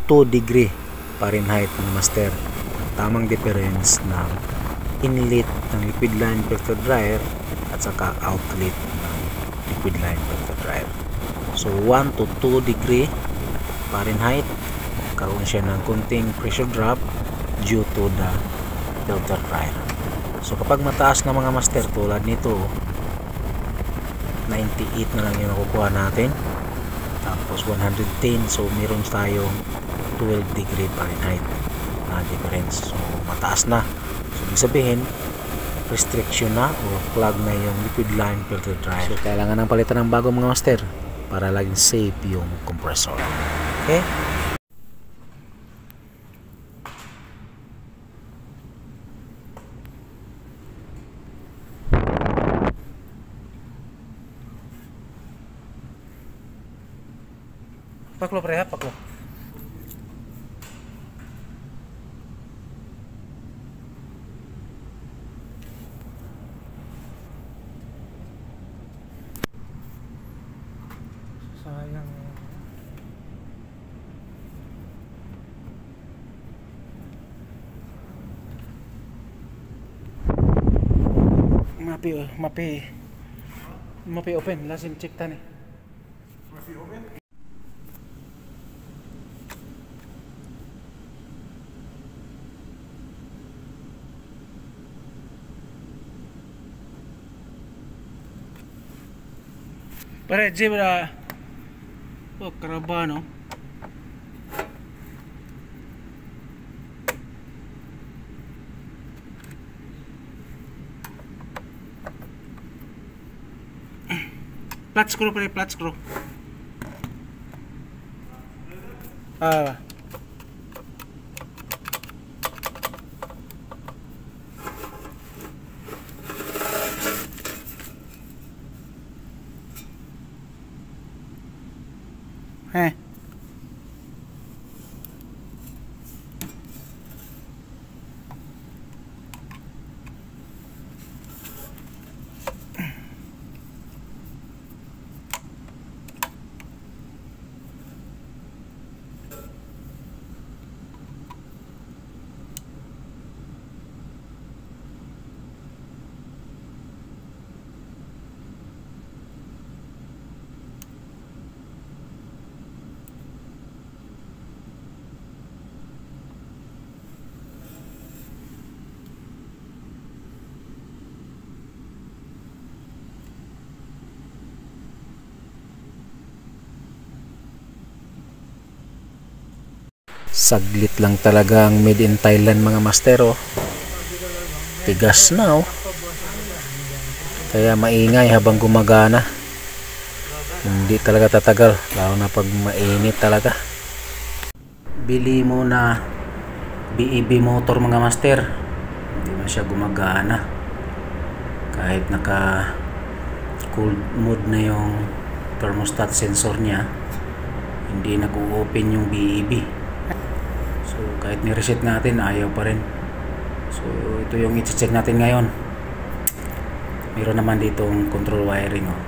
2 degree Fahrenheit mga master. Tamang difference ng inlet ng liquid line filter dryer at saka outlet ng liquid line filter dryer. So 1 to 2 degree Fahrenheit, karoon siya ng kunting pressure drop due to the filter dryer. So kapag mataas na mga master, tulad nito 98 na lang yung nakukuha natin, tapos 110, so meron tayong 12 degree Fahrenheit na difference. So mataas na, so ibig sabihin restriction na o clog na yung liquid line filter dryer. So kailangan ng palitan ng bago mga master para laging safe yung compressor. Okay? Paklo pre ha, paklo. Sayang. Mapi open, lasim check tani. Mapi open. Pare zebra. Oh, Carabano. Flat screw pare, flat screw. Ah. Saglit lang talaga ang made in Thailand mga master. Oh. Tigas na oh. Kaya maingay habang gumagana. Hindi talaga tatagal, lalo na pag mainit talaga. Bili mo na BEB motor mga master, hindi man siya gumagana kahit naka cold mode na yung thermostat sensor niya, hindi nag-open yung BEB. So kahit ni-reset natin, ayaw pa rin. So ito yung i-check natin ngayon. Meron naman ditong control wiring oh.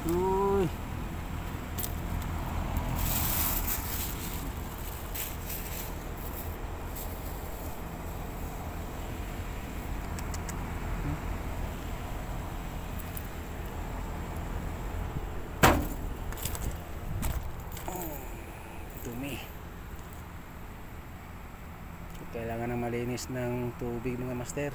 Uy. Dumi. Kailangan ng malinis ng tubig mga master.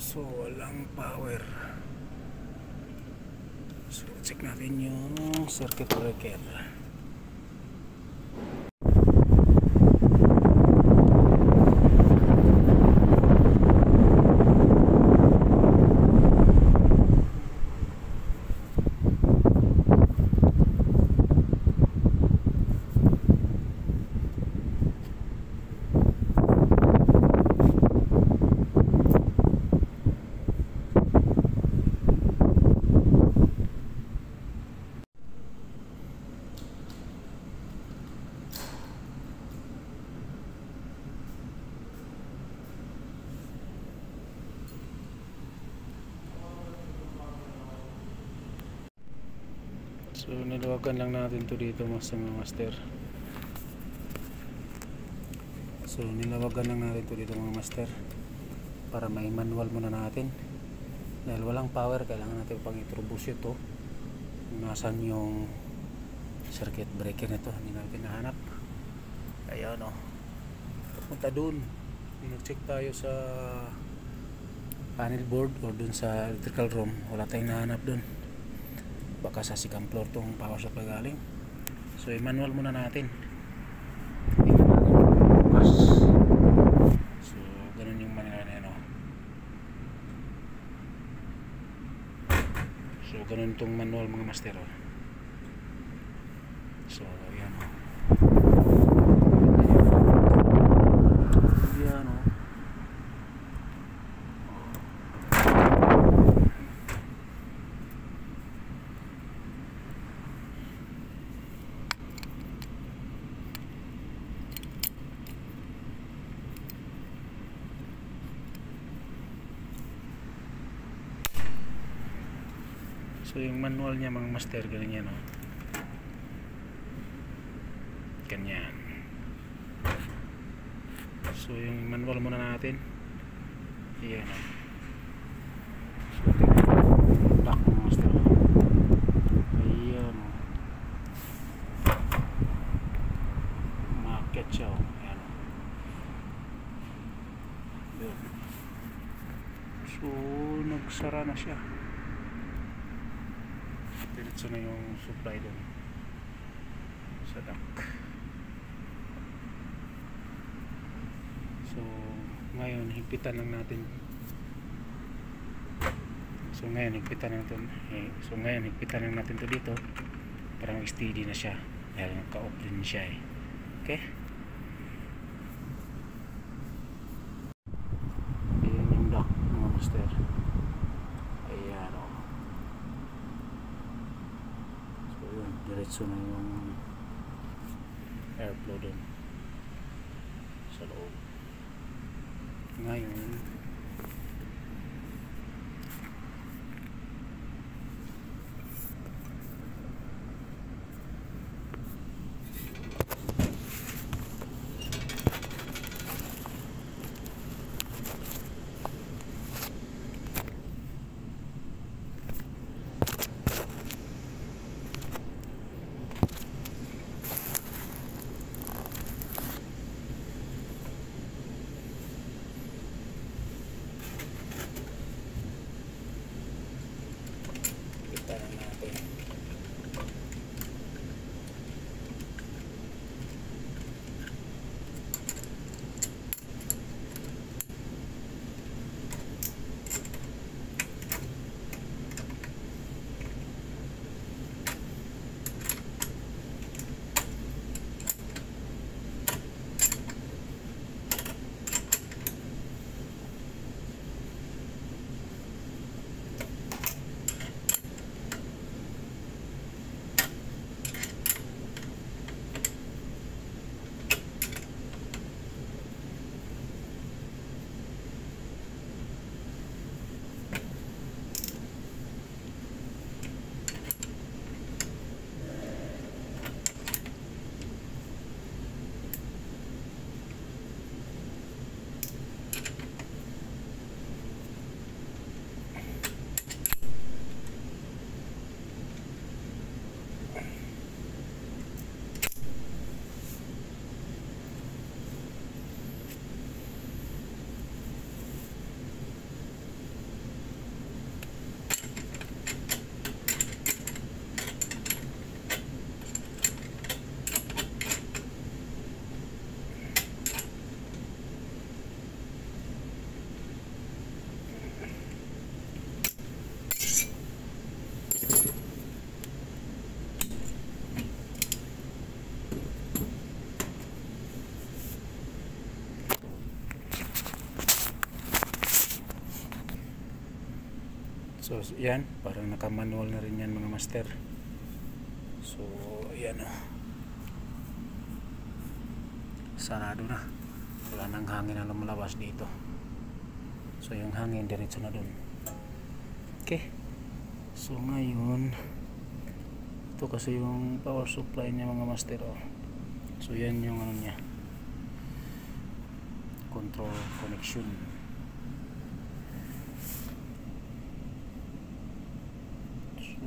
So walang power. So check natin yung circuit breaker. So nilawagan lang natin to dito mga master. So nilawagan lang natin to dito mga master para may manual muna natin. Dahil walang power, kailangan natin pang i-troubleshoot to. Nasaan yung circuit breaker nito, hindi natin nahanap. Ayan o. Punta dun. Nag-check tayo sa panel board o dun sa electrical room. Wala tayong nahanap dun. Baka sa second floor tong power supply galing. So i-manual muna natin. Tingnan natin kung bukas. So ganun yung manual na yan o. So ganun tong manual mga master o. So yan o. Yan o. So yung manual niya mga master, ganyan yan o. Ganyan. So yung manual muna natin. Ayan o. So tingnan back mga master. Ayan o. Market siya o. Ayan o. Ayan. So nagsara na siya. Diretso na yung supply doon sa duct. So ngayon higpitan lang natin. So ngayon higpitan lang natin to dito para mag-steady na siya dahil naka-off din siya eh. Okay? Ayan yung duct mga master. Ayan o. Diretso na yung airflow dun sa loob. Ngayon So yan, parang naka-manual na rin yan mga master. So ayan o, sarado na, wala nang hangin na lumalabas dito. So yung hangin diretso na dun. Okay, so ngayon ito kasi yung power supply niya mga master oh. So yan yung ano niya, control connection. So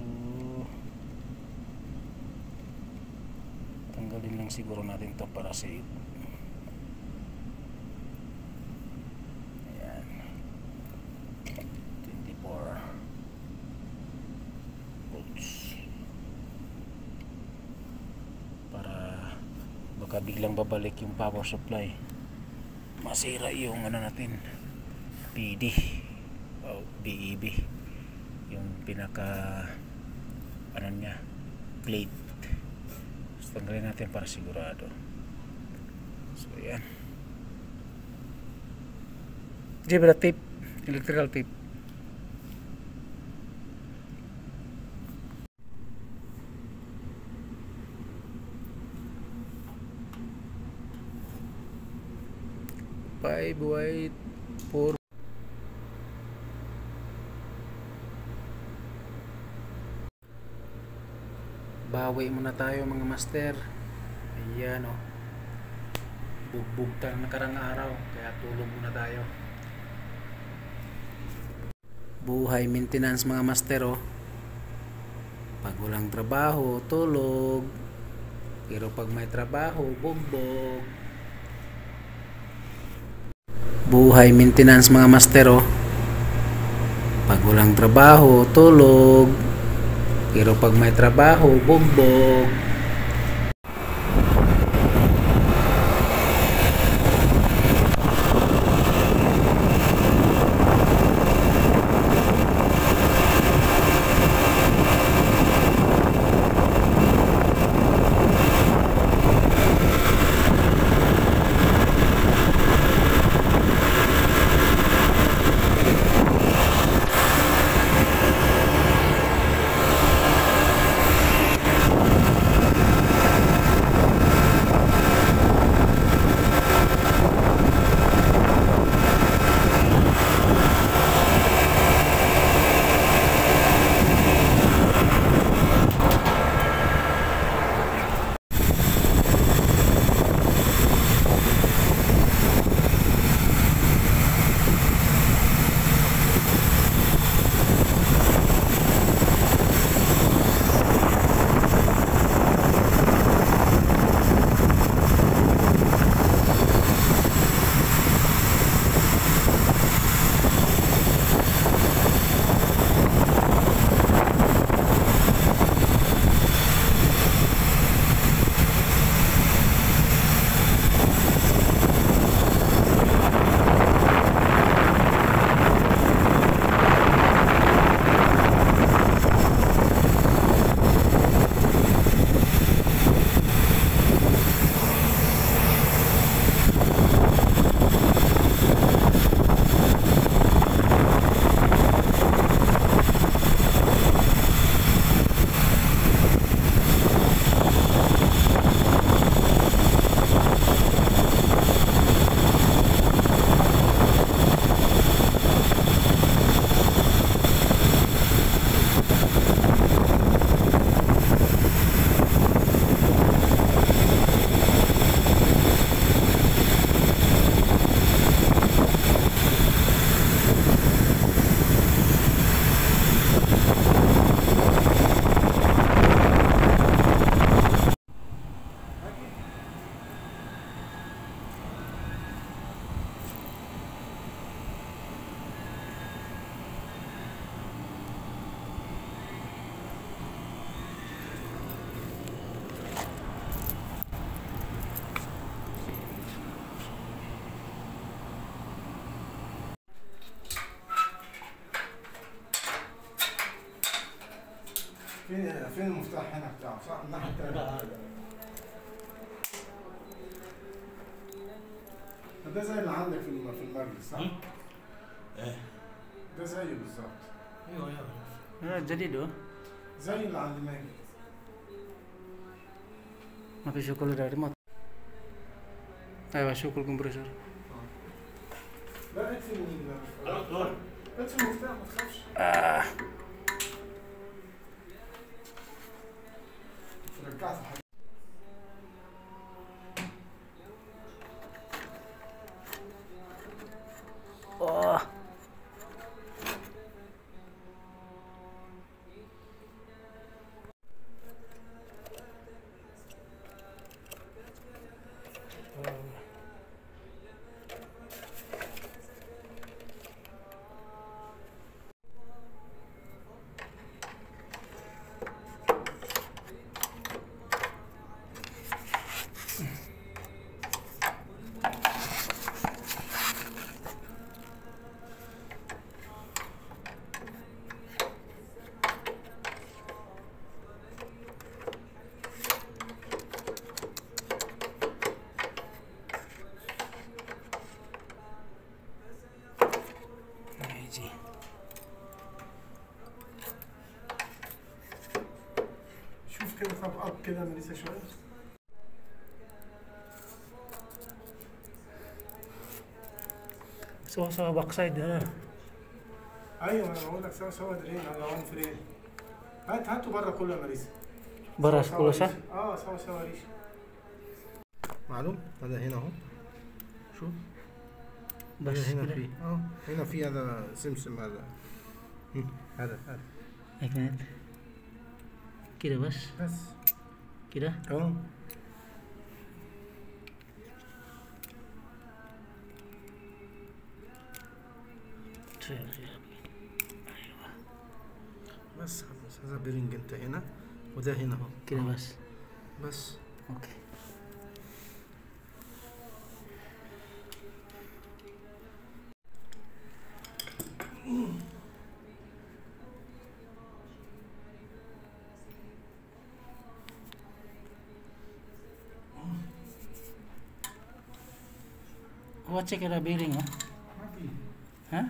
tanggalin lang siguro natin to para safe. Ayan, 24 volts, para baka biglang babalik yung power supply, masira yung ano natin, PD o BEB, yung pinaka ano niya, plate. So tanggalin natin para sigurado. So yan, jebra tape, electrical tape. Five white, 4 bawi muna tayo mga master. Ayan o, bugbog tayo nakarang araw, kaya tulog muna tayo. Buhay maintenance mga master o, pag walang trabaho tulog, pero pag may trabaho bugbog. Buhay maintenance mga master oh. Pag walang trabaho, tulog. Pero pag may trabaho, bugbog. فين المفتاح هنا بتاعه صح؟ الناحية الثانية. ده زي اللي عندك في المجلس صح؟ ايه ده زيه بالظبط. ايوه جديد هو. زي اللي عند ماجد. ما في شغل ده ريموت. ايوه شغل كمبريسور. لا اكتب المفتاح. اكتب المفتاح ما تخافش. رجعت الحاجة. شوف كده طب اب كده مليسه شويه. سوا باك سايد هنا. ايوه انا بقول لك سوا درين على 1 فريم. هاتوا بره كله يا ماريسا. برا كله صح؟ سوا ريش. معلوم هذا هنا اهو. شوف بس هنا في هنا في هذا سمسم هذا. هذا هيك كده بس كده بس خلاص هذا بيرنج انت هنا وده هنا اهو كده بس اوكي. هو تشيك كده بيرنج ما في. ها؟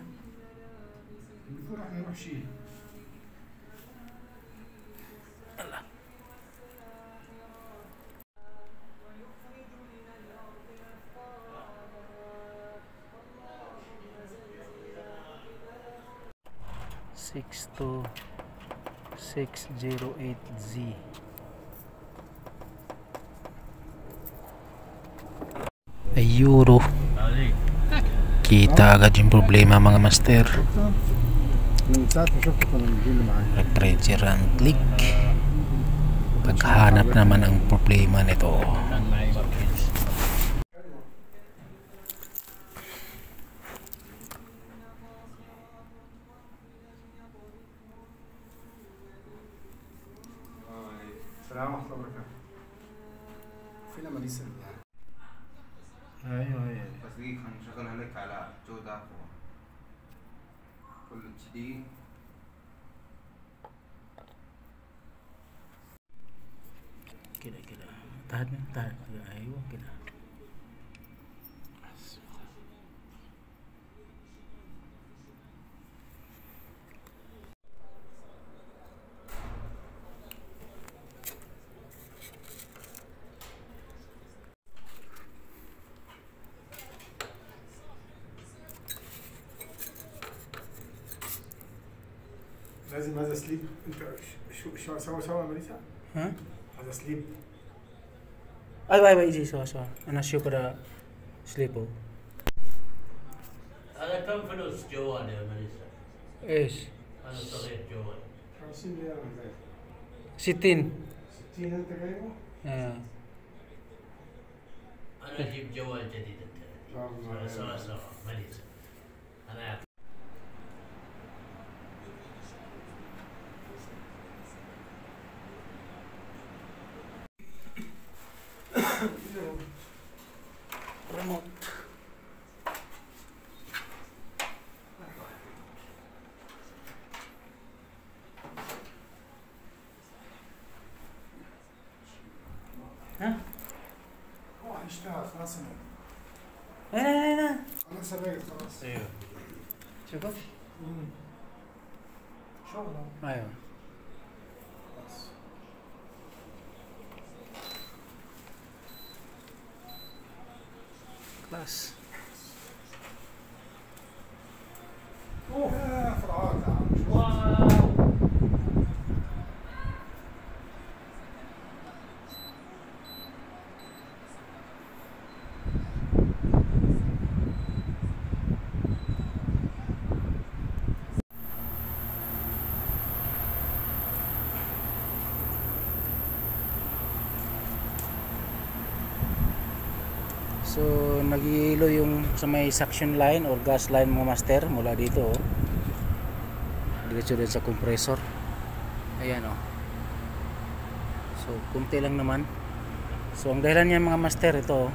بيقول احنا نروح شيء. Six two 608Z. Euro. Kita agad yung problema mga master. Refrigerant leak. Paghanap naman ang problema nito. السلام ورحمة الله وبركاته. فين ماليسا؟ ايوه بس دي هنشغلها لك على جودة أقوى. كل اتش دي. كده تعال ايوه كده. لازم هذا سليب. انت شو سوا ماليسا؟ ها؟ هذا سليب. ايوه يجي سوا انا اشوف كده سليبو. هذا كم فلوس جوال يا ماليسا؟ ايش؟ هذا صغير جوال 50 ريال زي 60 انت جايبه؟ انا اجيب جوال جديد انت. سوا ماليسا. انا أعطي. ريموت. ها؟ هو هيشتغل خلاص. لا انا سبايك خلاص. ايوه شوف شغله. ايوه. خلاص. فرعون. So nagihilo yung sa may suction line or gas line mga master mula dito, oh. Diretso din sa compressor. Ayan, oh. So kunti lang naman. So ang dahilan niyan mga master, ito, oh.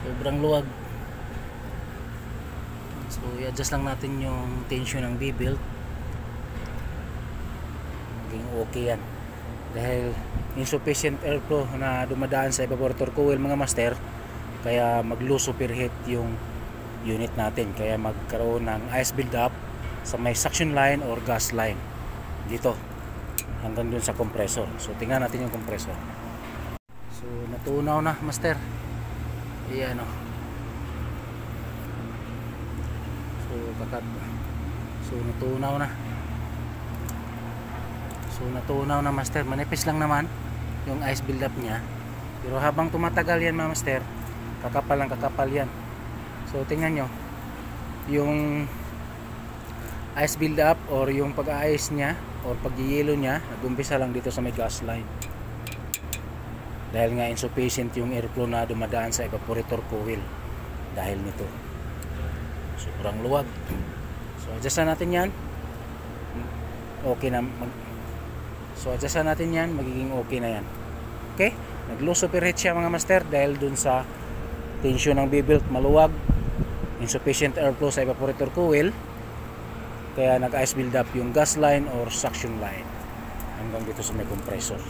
Sobrang luwag. So i-adjust lang natin yung tension ng B-belt. Maging okay yan. Dahil insufficient airflow na dumadaan sa evaporator coil mga master, kaya mag-low superheat yung unit natin, kaya magkaroon ng ice build up sa may suction line or gas line dito hanggang dun sa compressor. So tingnan natin yung compressor. So natunaw na master. Ayan, oh. So natunaw na. So natunaw na master, manipis lang naman yung ice build up niya, pero habang tumatagal yan mga master, kakapal lang kakapal yan. So tingnan nyo yung ice build up or yung pag-ice niya or pag-yelo niya, nag-umpisa lang dito sa may gas line dahil nga insufficient yung airflow na dumadaan sa evaporator coil dahil nito. Sobrang luwag. So adjustan natin yan. Okay na. So adjustan natin yan, magiging okay na yan. Okay? Nag-low superheat siya mga master dahil dun sa tension ng B-belt maluwag, insufficient airflow sa evaporator coil, kaya nag-ice build up yung gas line or suction line hanggang dito sa may compressor.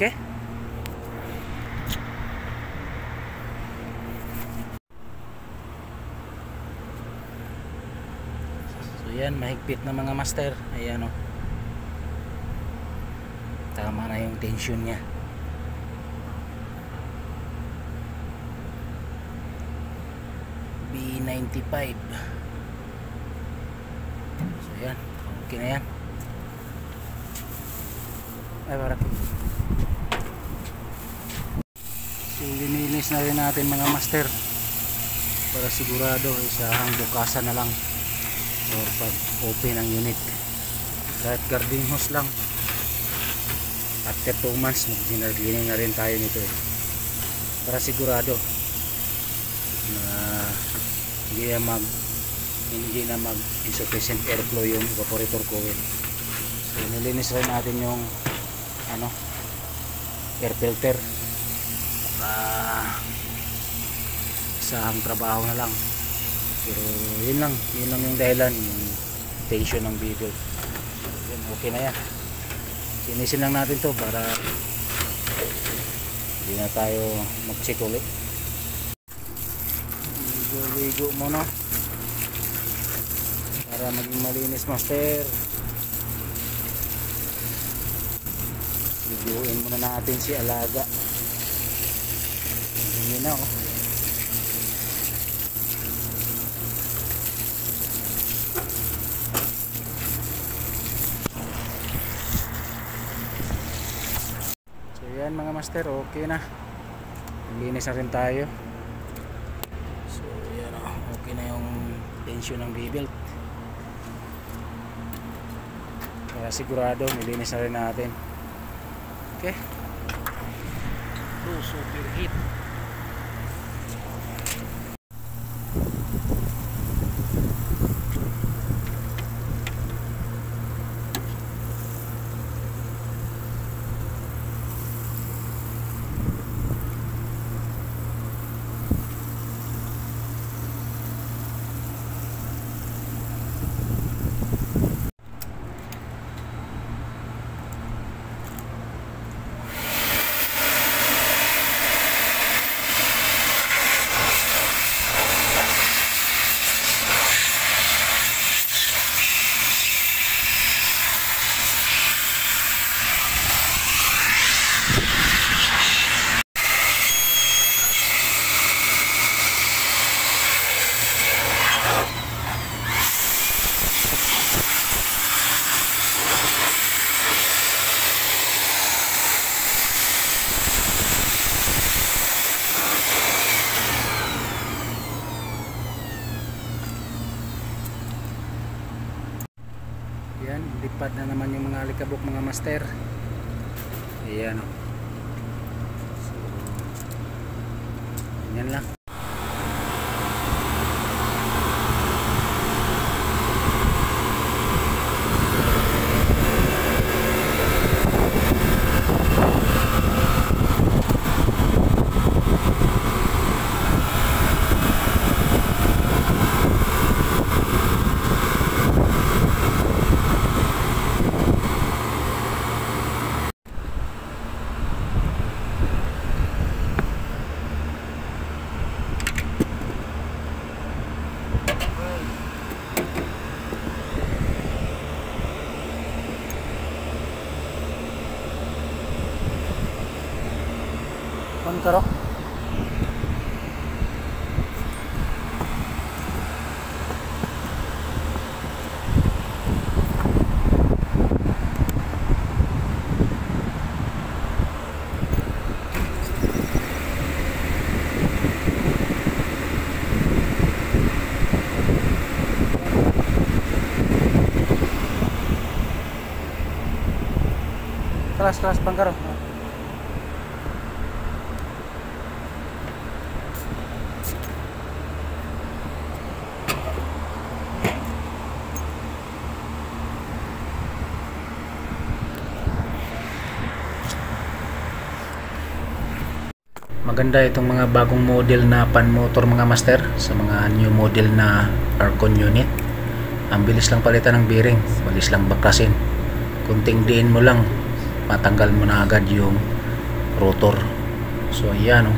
Okay? So yan, mahigpit na mga master. Ayan, oh. Tama na yung tension niya. B95. So yan, okay na yan. Ay parang. So lininis na rin natin mga master para sigurado isang bukasan na lang or pag open ang unit. Kahit garden hose lang, after 2 months mag-cleaning na rin tayo nito, eh. Para sigurado na hindi na mag insufficient airflow yung evaporator coil. So nilinis rin natin yung air filter para isang trabaho na lang. Pero yun lang yung dahilan, yung tension ng B-belt. Okay na yan. Sinisin lang natin to para hindi na tayo mag-check ulit. Ligo muna para maging malinis master. Liguin muna natin si alaga. Hindi na, oh. Ayan mga master, okay na. Linis na rin tayo. So yan, okay na yung tension ng B-belt. Kaya sigurado nilinis na rin natin. Okay. Low superheat. lumilipad na naman yung mga alikabok mga master. Ayan o. So, yan lang. On karo. Kelas bangkaro. Maganda itong mga bagong model na pan motor mga master sa mga new model na aircon unit. Ang bilis lang palitan ng bearing, bilis lang baklasin. Kunting diin mo lang, matanggal mo na agad yung rotor. So ayan o.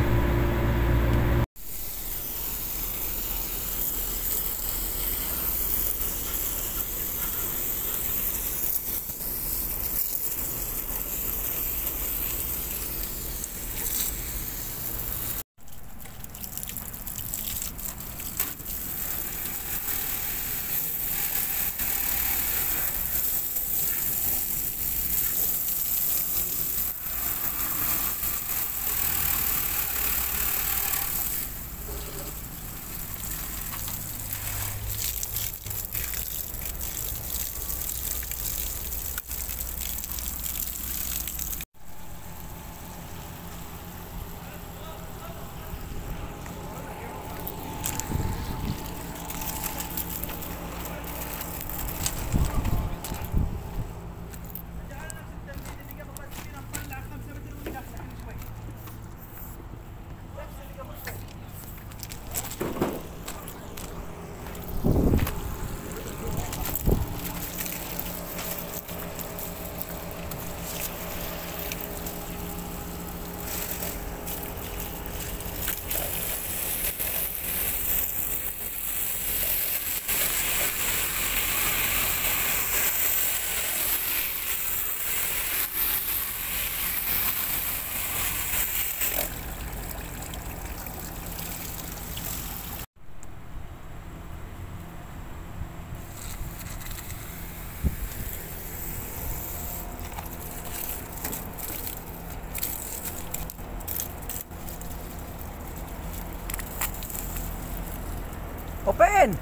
Open!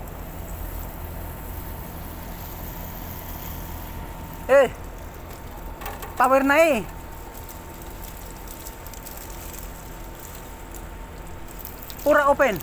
Power na eh. Pura open.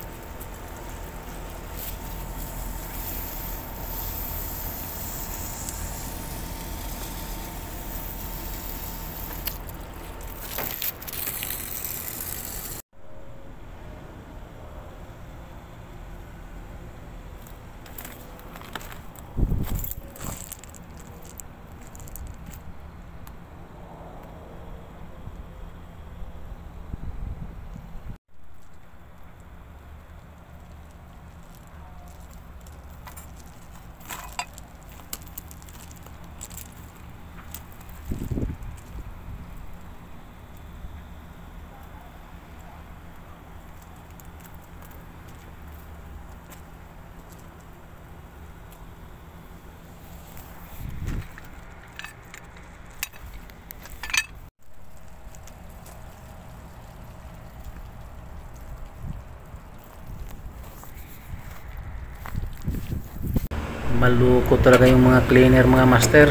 Maluko talaga yung mga cleaner mga master.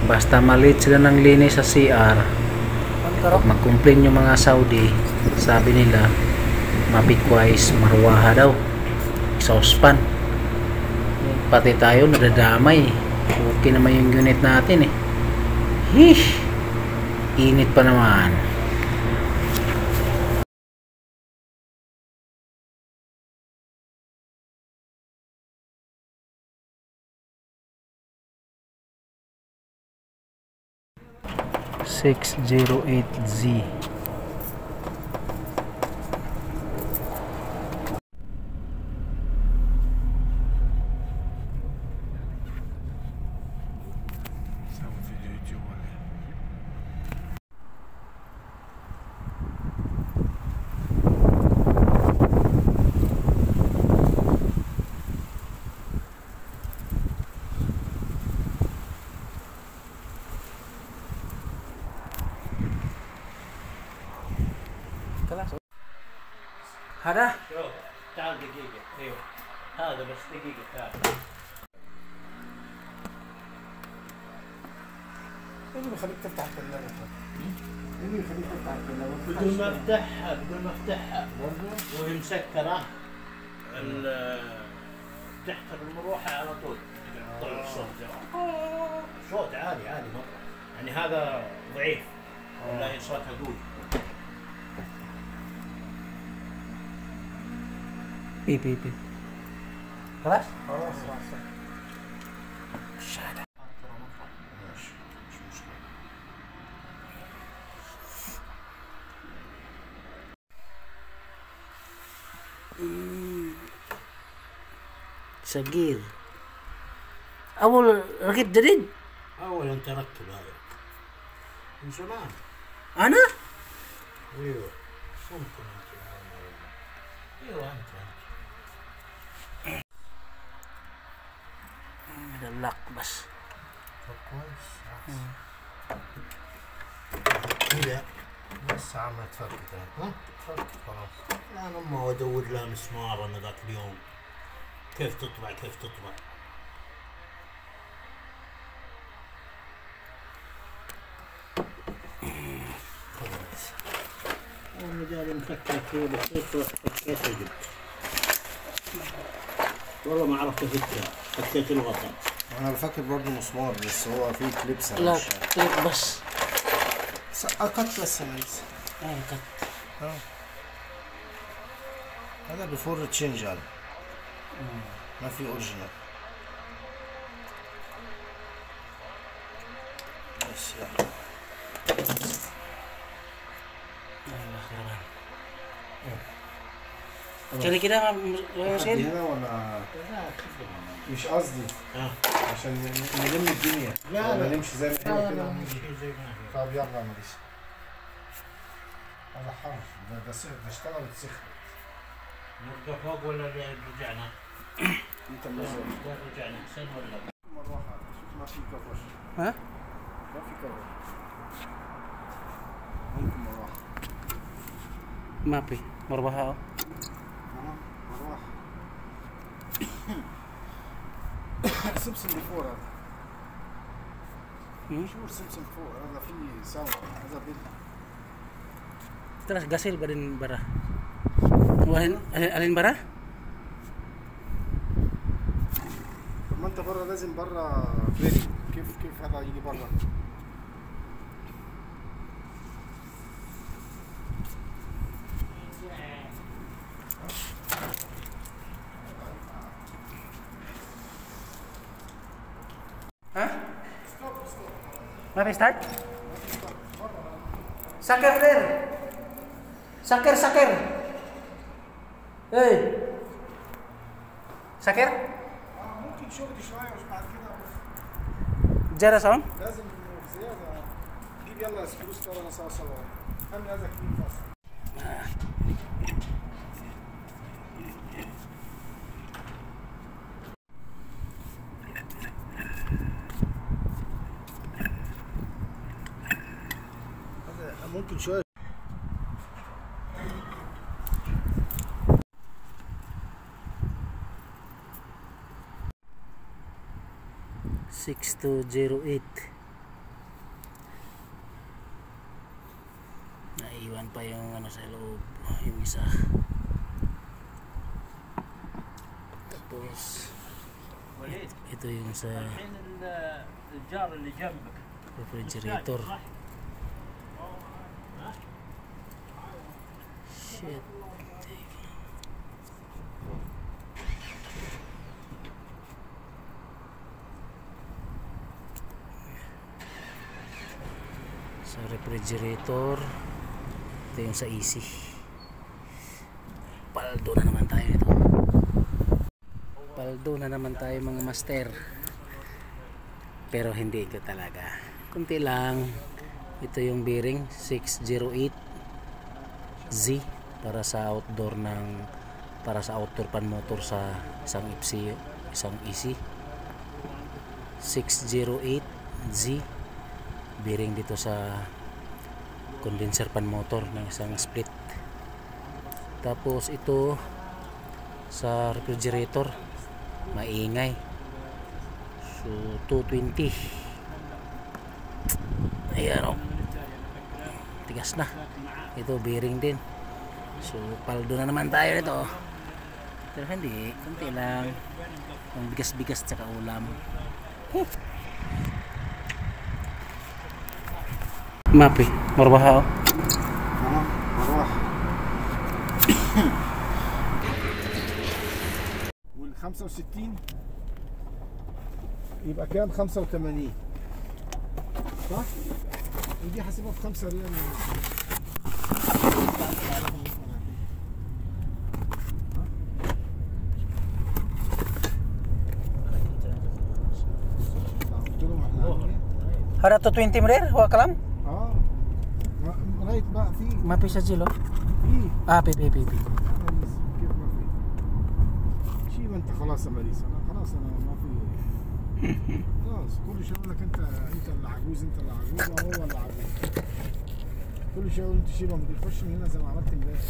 Basta malit sila ng linis sa CR, mag-complain yung mga Saudi, sabi nila mapikways marwaha daw, exhaust fan. Pati tayo nadadamay. Okay naman yung unit natin eh. Hish, init pa naman. (608Z) هذا شوف تعال دقيقة. ايوه هذا بس دقيقة تعال. ايه اللي بيخليك تفتح الثلاجة؟ ايه اللي بيخليك تفتح الثلاجة؟ بدون ما افتحها وهي مسكرة تحت المروحة على طول طلع الصوت. صوت عالي مرة، يعني هذا ضعيف والله صوتها قوي. بيب خلاص خلاص صغير. أول ركبت جديد؟ أولا تركب هذا من زمان. أنا؟ ايوه ممكن انت. ايوه انت دلق بس. كويس. كذا بس عم تفكك. ها تفكك خلاص. لا انا ما ادور لها مسمار انا ذاك اليوم كيف تطبع. خلاص انا جاي مفكك فيه بس فكيت وجبت. والله ما عرفت افكها، فكيت الغطاء. انا بفكر برضه مسمار بس هو فيه كليبس. لا كليب بس. اقط بس لسه. كت. هذا بيفور تشينج هذا. ما في اوريجينال. بس يلا. كده كده مسكين. هنا ولا مش قصدي عشان نلم الدنيا. لا نمشي زي ما هي كده. نمشي زي ما هي. طب يلا معلش. هذا حر ده اشتغل سخن. نبقى فوق ولا رجعنا؟ انت منزل. لا رجعنا احسن ولا؟ مروحة شوف ما في كفر. ها؟ ما في كفر. ممكن مروحة. ما في مروحة. مروحة. سمسم بفور هذا. شو سمسم فوق هذا فيه ساوند هذا بيل. Terus gasil badan bara. Alin bara? طب ما انت برا لازم برا بيل. كيف هذا يجي برا؟ ها؟ ما في start? Sakir clear. Sakir. Hey. Sakir? ممكن شغل شوية مش بعد كده. Jara sound? لازم زيادة. جيب يلا فلوس ترى سوا خلي هذا كبير بس. ممكن شوية. (6208) isa. Tapos ito yung sa refrigerator. Shit. Sa refrigerator, ito yung sa easy. Paldo na naman tayo nito. Paldo na naman tayo mga master. Pero hindi ito talaga. Kunti lang. Ito yung bearing 608Z para sa outdoor pan motor sa isang FC, isang EC. 608Z bearing dito sa condenser pan motor ng isang split. Tapos ito sa refrigerator maingay, so 220. Ayan o, tigas na. Ito bearing din, so paldo na naman tayo nito. Pero hindi, kunti lang ang bigas-bigas tsaka ulam. Mapi, marbaha. مروح. وال 65 يبقى كام؟ 85 صح؟ ودي حاسبها ب 5 ريال. Ada 20 menit huwa kalam? رايت بقى في ما في سجله؟ في في كيف ما في شيء. ما انت خلاص يا ماليس، انا خلاص انا ما في خلاص. كل شيء يقول لك انت العجوز، انت العجوز وهو اللي عجوز. كل شيء يقول انت شيله ما تخش من هنا زي ما عملت امبارح.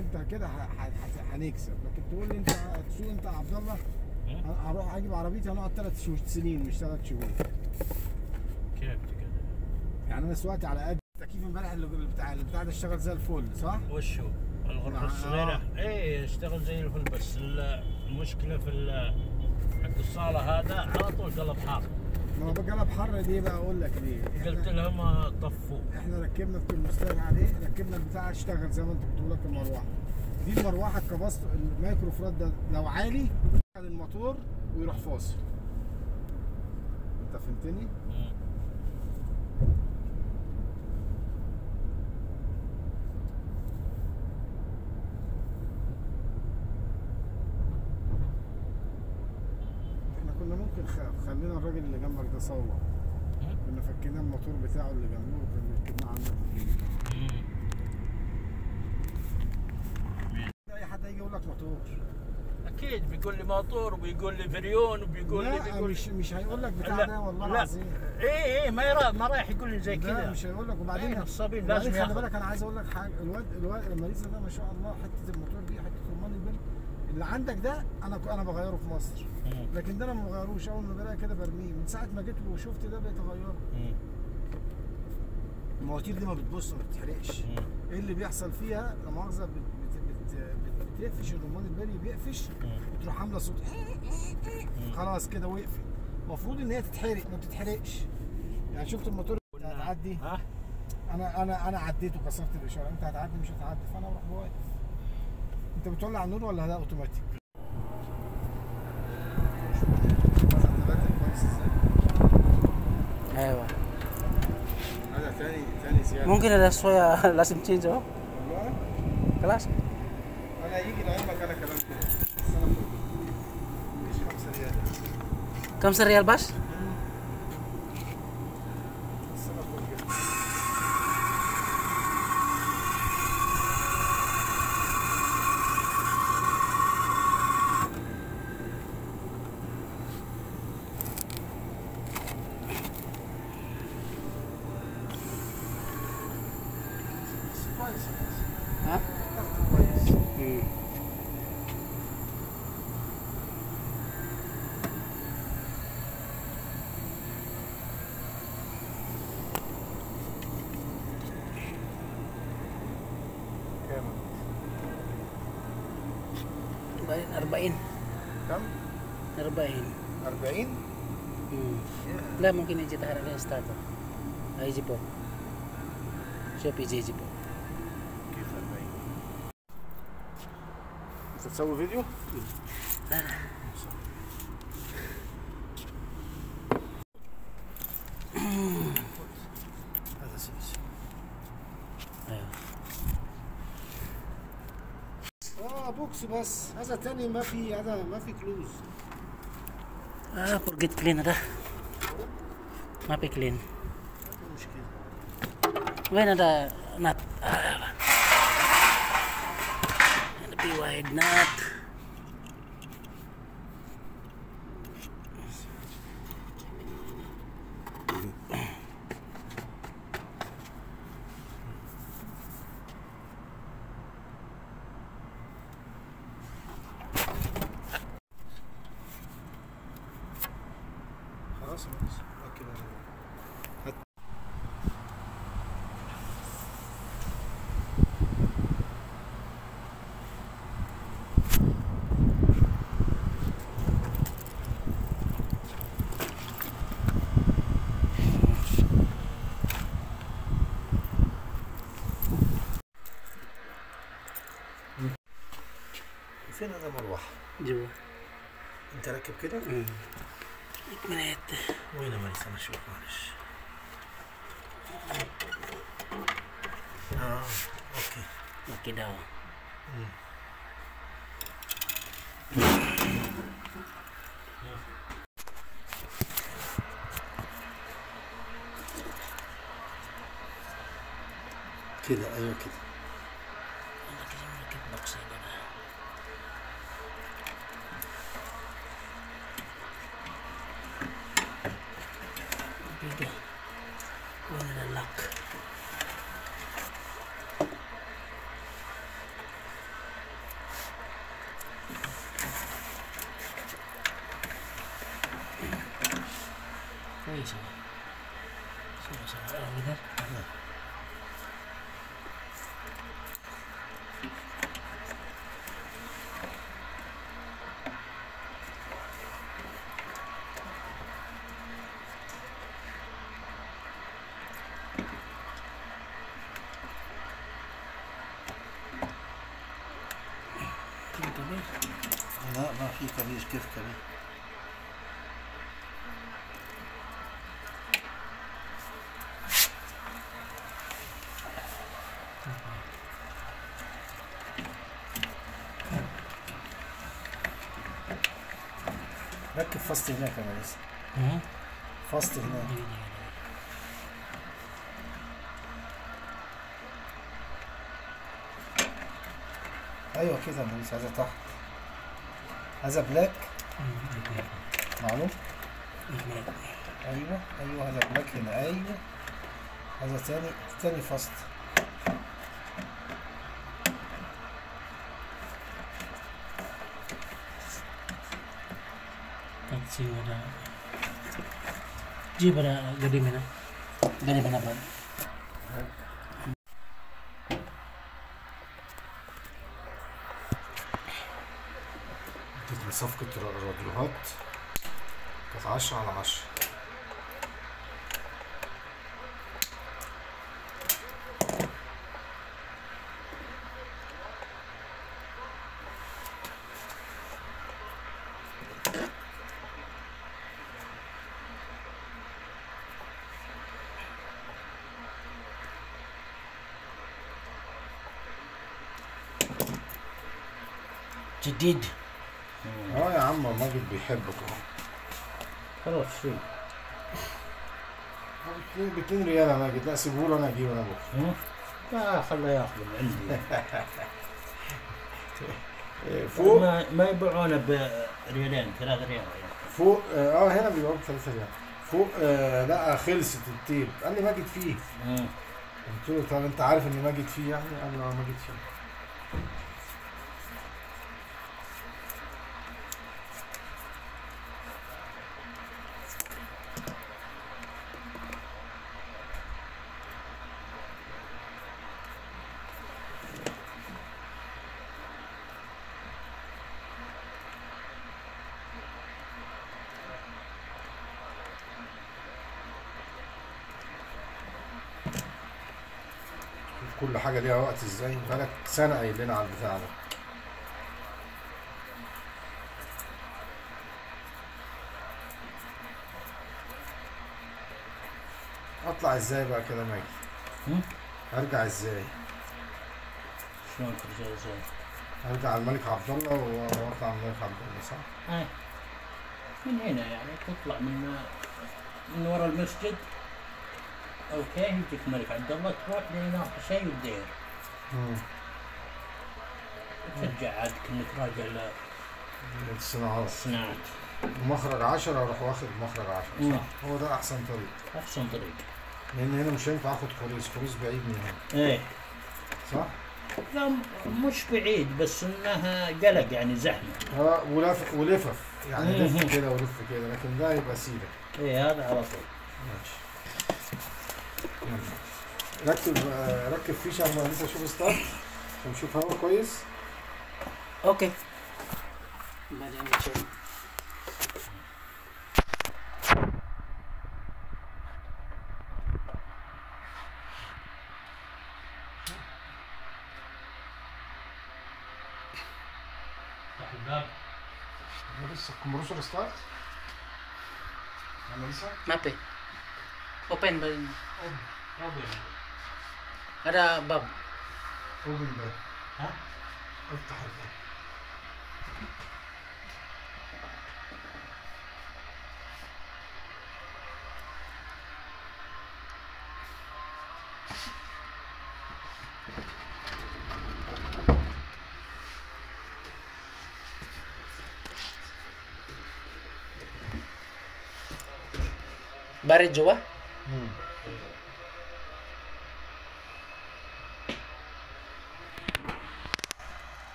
انت كده هنكسب، لكن تقول لي انت تسوق انت يا عبد الله هروح اجيب عربيتي هنقعد 3 سنين مش 3 شهور. كيف كده؟ يعني انا سواقتي على قد التكييف امبارح اللي بتاع ده اشتغل زي الفل صح؟ وشو؟ الغرفة الصغيرة ايه اشتغل زي الفل، بس المشكلة في حق الصالة هذا على طول قلب حار. ما هو بقلب حر ليه بقى؟ اقول لك ليه. قلت لهم طفوا. احنا ركبنا في المستاج عليه، ركبنا البتاع اشتغل زي ما انت بتقول لك المروحه. دي المروحه الكباست المايكرو فراد ده لو عالي على الموتور ويروح فاصل. انت فهمتني؟ كنا ممكن خلينا الراجل اللي جنبك ده صور. كنا فكينا الموتور بتاعه اللي جنبه وكنا ركبناه عندك. اي حد هيجي يقول لك موتور. اكيد بيقول لي موتور وبيقول لي فريون وبيقول لي بيقول مش هيقول لك بتاع ده والله العظيم. ايه ما رايح يقول لي زي كده. مش هيقول لك. وبعدين الصبي لازم خلي بالك انا عايز اقول لك حاجه. الواد المريض ده ما شاء الله حته الموتور دي حته رمان البل اللي عندك ده انا بغيره في مصر. لكن ده انا ما بغيروش، اول ما بلاقي كده برميه. من ساعه ما جيت وشفت ده بقيت اغيره. المواتير دي ما بتبص ما بتتحرقش. ايه اللي بيحصل فيها؟ لا مؤاخذه بتقفش الرمان البلي، بيقفش وتروح عامله صوت خلاص كده وقفت. المفروض ان هي تتحرق ما بتتحرقش. يعني شفت الموتور هتعدي، انا عديت وكسرت الاشاره، انت هتعدي مش هتعدي، فانا بروح واقف. انت بتولع النور ولا ده اوتوماتيك؟ ايوه هذا ثاني زياده. ممكن ada شويه لازم تشينج اهو والله خلاص. انا يجي لعلمك انا كلام كده بس انا مش 5 ريال. 5 ريال بس؟ كويس. ها؟ كويس. 40. كم؟ 40. 40؟ لا ممكن يجي تحرك الستاتو هيجي فوق شوف يجي فوق. كيف 40؟ انت تسوي فيديو؟ لا هذا سيس. ايوه بوكس بس، هذا تاني ما في، هذا ما في كلوز. forget clean ada mapi clean مشكلة. وين ada nut lebih wide nut خلاص ركب فين هذا مروحة؟ جوا انت راكب كده؟ minute وين ما يسمى اشوف معلش. اوكي oke daw كده ايوه كده. وين اللك كويس كده لا ما في كبير. كيف كبير؟ ركب فاست هناك انا لسه. فاست هناك. ايوه كده انا لسه. هذا تحت، هذا بلاك معلوم. ايوه ايوه هذا بلاك هنا. ايوه هذا تاني فاست. taxi ada jeep ada gadi mana ba جيت من صفقة راديوهات كانت 10/10. جديد يا عم ماجد بيحبك اهو. خلاص شو ب2 ريال يا ماجد. لا سيبهوله انا اجيبه انا بكره. لا خله ياخذ من عندي. فوق ما يبيعونه بريالين 3 ريال. فوق هنا بيبيعوا ب3 ريال. فوق لا خلصت التيب. قال لي ماجد فيه. قلت له طب انت عارف ان ماجد فيه يعني؟ قال لي ماجد فيه. كل حاجه ليها وقت ازاي، بقالك سنه قايل لنا على البتاع ده. اطلع ازاي بقى كده ماجي؟ ارجع ازاي؟ شلون ترجع ازاي؟ ارجع على الملك عبد الله واطلع من الملك عبد الله صح؟ اي من هنا يعني تطلع من ورا المسجد. اوكي يجيك الملك عبد الله تروح لين اخر شيء الدير. ترجع عاد كأنك راجع للصناعات. للصناعات. مخرج 10 اروح واخد مخرج 10 صح؟ هو ده احسن طريق. احسن طريق. لان هنا مش هينفع اخد خريص بعيد من هنا. ايه صح؟ لا مش بعيد بس انها قلق يعني زحمه. ولفف يعني لف كده ولف كده، لكن ده يبقى سيده. ايه هذا على طول. ماشي. ركب فيشه عشان لسه اشوف ستارت عشان نشوف هوا كويس. اوكي بعدين نشوف. افتح الباب. لسه كمبرسور ستارت. انا لسه Mape. Open ba yun? اوبن. Ada bab. اوبن الباب. ها؟ افتح الباب. Barid jua?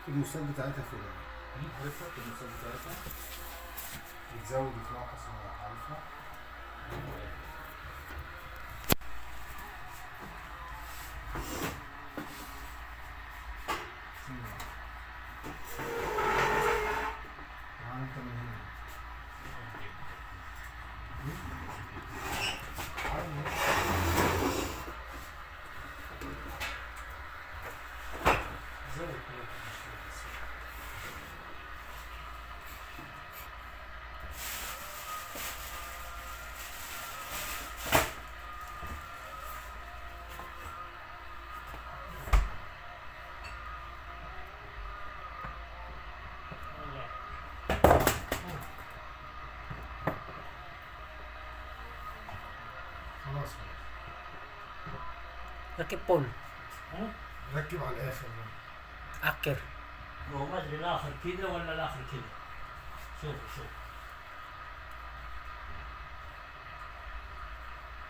الموساد بتاعتها فين؟ عارفها؟ الموساد بتاعتها بتزود وتنقص عارفها؟ انت من هنا خلاص Rakip pol. ركب على الاخر. Akir. هو ما ادري الاخر كذا ولا الاخر كذا. شوف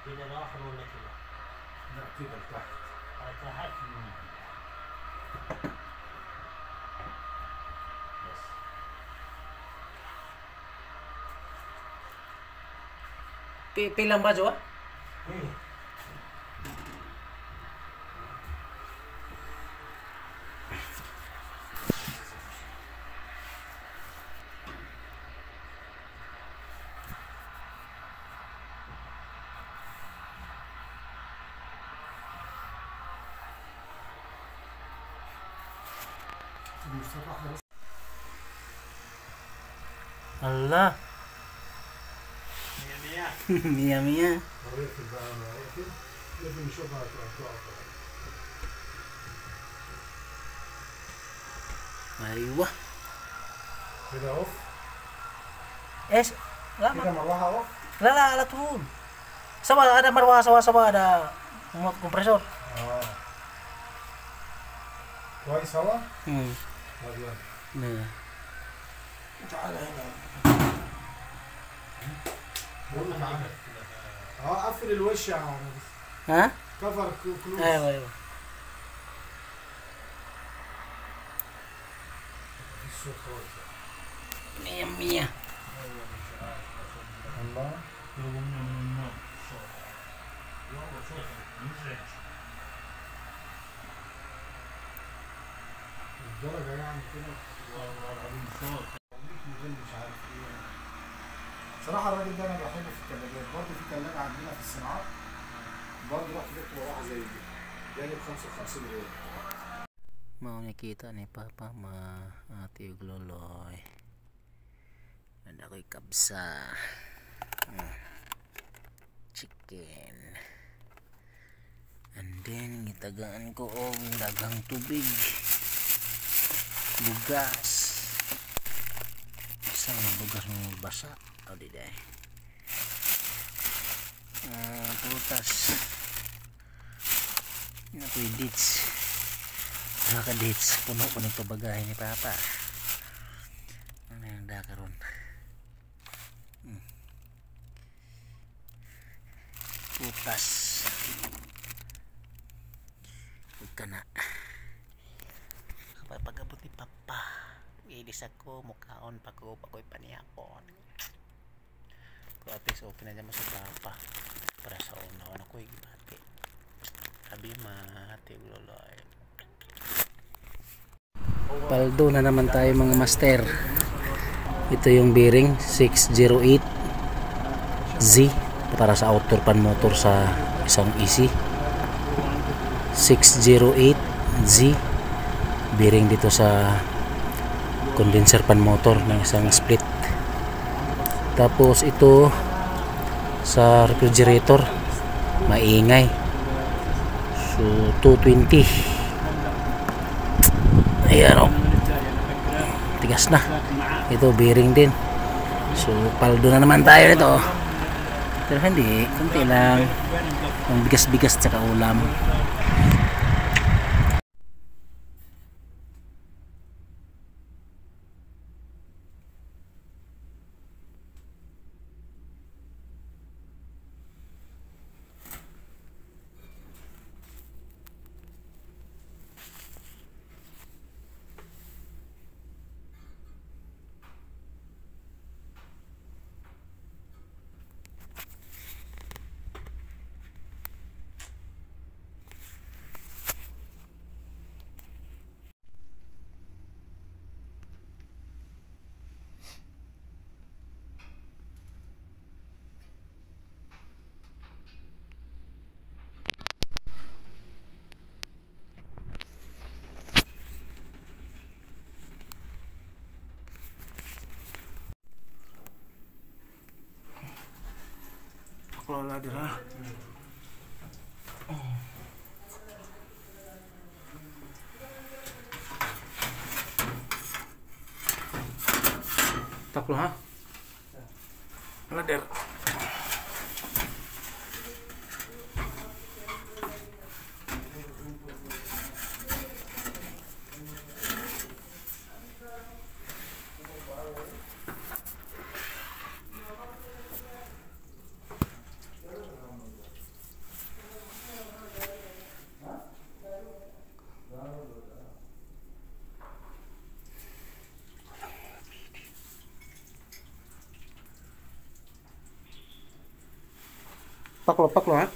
كذا الاخر ولا كذا؟ لا كده لتحت. تحت. بس. Pilang ba jua? ايه. الموساد واحدة بس. Allah. Mia mia. اقفل بقى انا اقفل لازم نشوفها هتقف. ايوه. كده اوف. ايش؟ لا كده مروحة اوف. لا على طول. Sama ada marwah, sama ada kompresor. كويس هوا؟ Hmm. طب يلا. Nah. تعالى هنا. بقول لك عندك. قفل الوش يا عم. Hah? كفر كلوز. ايوه. الصوت خالص. Mia. الله. يقومون من النوم صوت. والله صوت مزعج. الدرجة يعني كده. والله العظيم صوت. مش عارف ايه. صراحه الراجل ده انا بحبه في الثلاجات. برضه في ثلاجه عندنا في الصناعات برضه رحت جبت مروحه زي دي يعني ب 55 ريال. Mau nakita ni Papa ati og loloy. Nanda ko'y kabsa. Chicken. And then gitagaan ko og daghang tubig. Bugas. Isang bugas mo basa. O di day. Putas. Nakoy dits. Mga dates, puno ko nito bagay ni Papa. Ano yung dakaron? Putas. Huwag ka na. Kapag pag-abot ni Papa, ilis ako, mukhaon pa ko, pako'y paniyapon. Kung atis, okay na dyan mo sa Papa. Para sa unaw, ako'y gibati. Sabi mati, loloy. Paldo na naman tayo mga master. Ito yung bearing 608Z para sa outer pan motor sa isang EC. 608Z bearing dito sa condenser pan motor ng isang split. Tapos ito sa refrigerator maingay. So 220. Ayan o, tigas na. Ito bearing din. So paldo na naman tayo nito. Pero hindi, kunti lang. Ang bigas-bigas tsaka ulam. Kelola dira. Tak lo ha? Lader. Pak lo ha?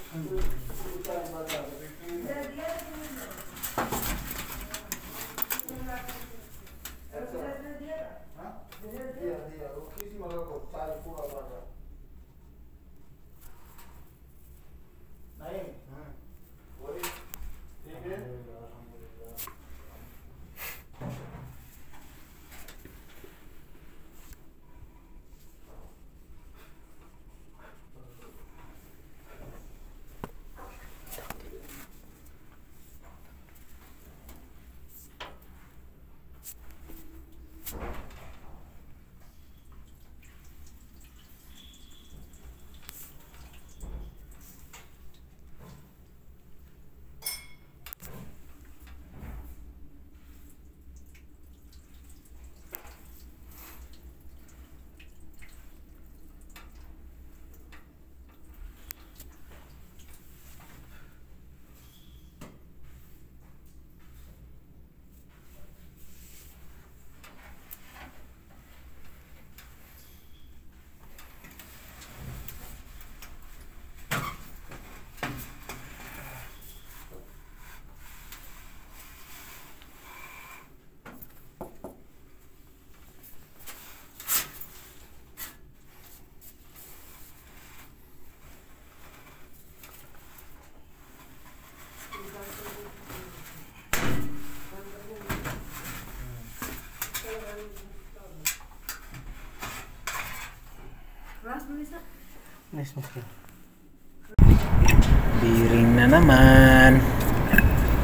Bearing na naman.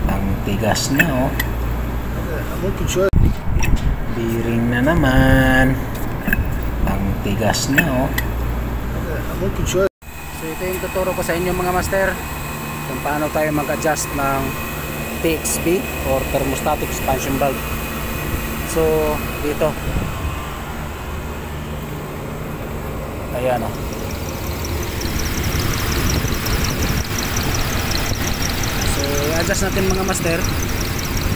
Ang tigas na oh. ممكن شويه Bearing na naman. Ang tigas na oh. ممكن شويه. So ito yung tuturo ko sa inyo mga master kung paano tayo mag-adjust ng TXV or thermostatic expansion valve. So dito, ayan o. So i-adjust natin mga master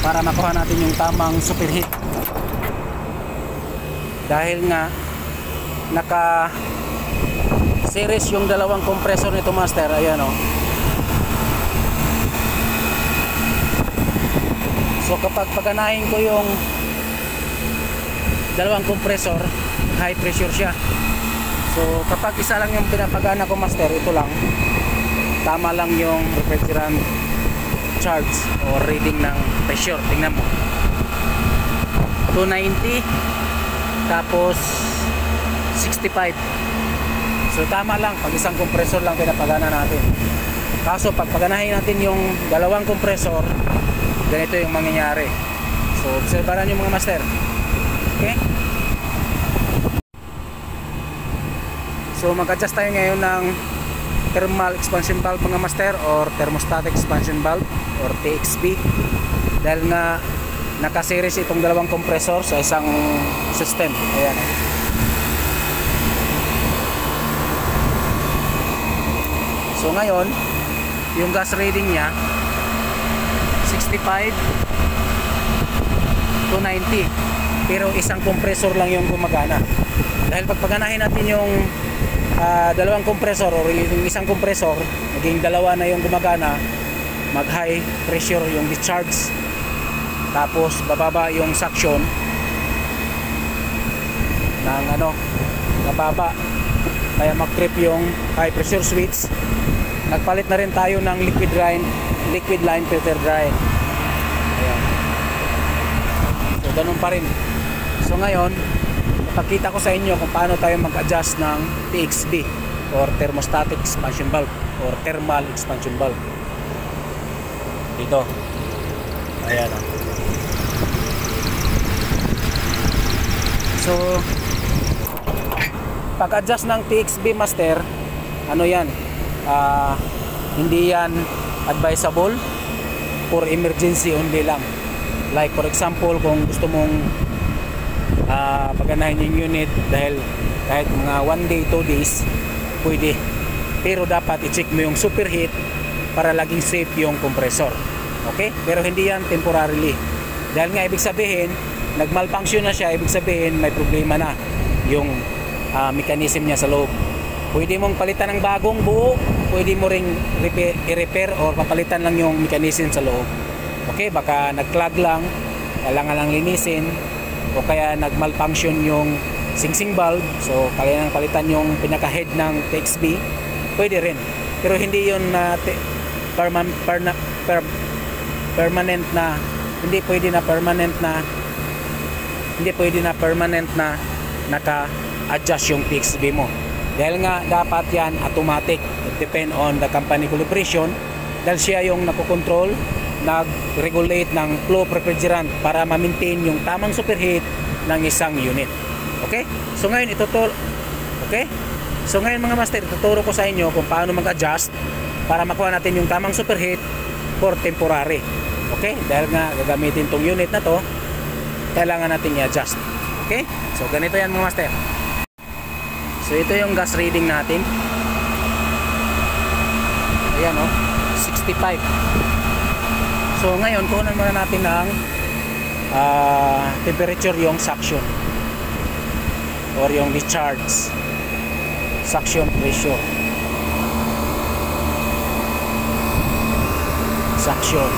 para makuha natin yung tamang superheat. Dahil nga naka series yung dalawang compressor nito master, ayan o. So kapag paganahin ko yung dalawang compressor, high pressure siya. So kapag isa lang yung pinapagana ko master, ito lang, tama lang yung refrigerant charge o reading ng pressure. Tingnan mo, 290 tapos 65. So tama lang pag isang compressor lang pinapagana natin. Kaso pag paganahin natin yung dalawang compressor, ganito yung mangyayari. So obserbahan nyo mga master. Okay? So mag-adjust tayo ngayon ng thermal expansion valve mga master or thermostatic expansion valve or TXV. Dahil nga nakaseries itong dalawang compressor sa isang system. Ayan. So ngayon, yung gas reading niya 65 to 90, pero isang compressor lang yung gumagana. Dahil pag paganahin natin yung dalawang compressor or yung isang compressor, naging dalawa na yung gumagana, mag high pressure yung discharge, tapos bababa yung suction ng nababa, kaya mag-trip yung high pressure switch. Nagpalit na rin tayo ng liquid line filter drying. Ayan. So ganun pa rin. So ngayon, ipakita ko sa inyo kung paano tayo mag-adjust ng TXV or thermostatic expansion valve or thermal expansion valve. Dito. Ayan. So pag-adjust ng TXV master, ano yan? Hindi yan advisable, for emergency only lang. Like for example, kung gusto mong paganahin yung unit dahil kahit mga 1 day, 2 days, pwede. Pero dapat i-check mo yung superheat para laging safe yung compressor. Okay? Pero hindi yan temporarily. Dahil nga ibig sabihin, nag-malfunction na siya, ibig sabihin may problema na yung mechanism niya sa loob. Pwede mong palitan ng bagong buo, pwede mo ring i-repair or papalitan lang yung mechanism sa loob. Okay, baka nag-clog lang, kailangan lang linisin, o kaya nag-malfunction yung sing-sing valve, so kailangan palitan yung pinaka-head ng TXV, pwede rin. Pero hindi yun permanent na, hindi pwede na permanent na naka-adjust yung TXV mo. Dahil nga dapat yan automatic. It depend on the company calibration. Dahil siya yung nakokontrol, nag-regulate ng flow of refrigerant para ma-maintain yung tamang superheat ng isang unit. Okay? So ngayon mga master, ituturo ko sa inyo kung paano mag-adjust para makuha natin yung tamang superheat for temporary. Okay? Dahil nga gagamitin tong unit na to, kailangan natin i-adjust. Okay? So ganito yan mga master. So ito yung gas reading natin. Ayan o, 65. So ngayon, kunan muna natin ng temperature yung suction or yung discharge suction pressure. Suction.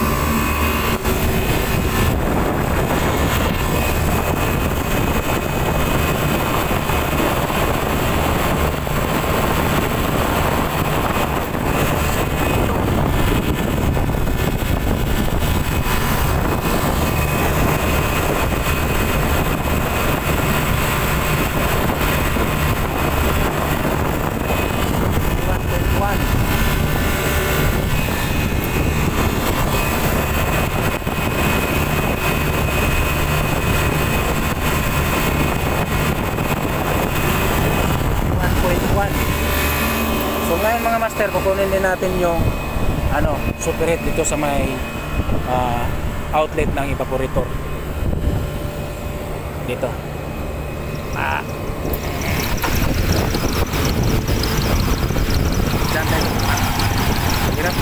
kukunin din natin yung superhead dito sa may outlet ng evaporator dito. Diyan tayo. Hirap.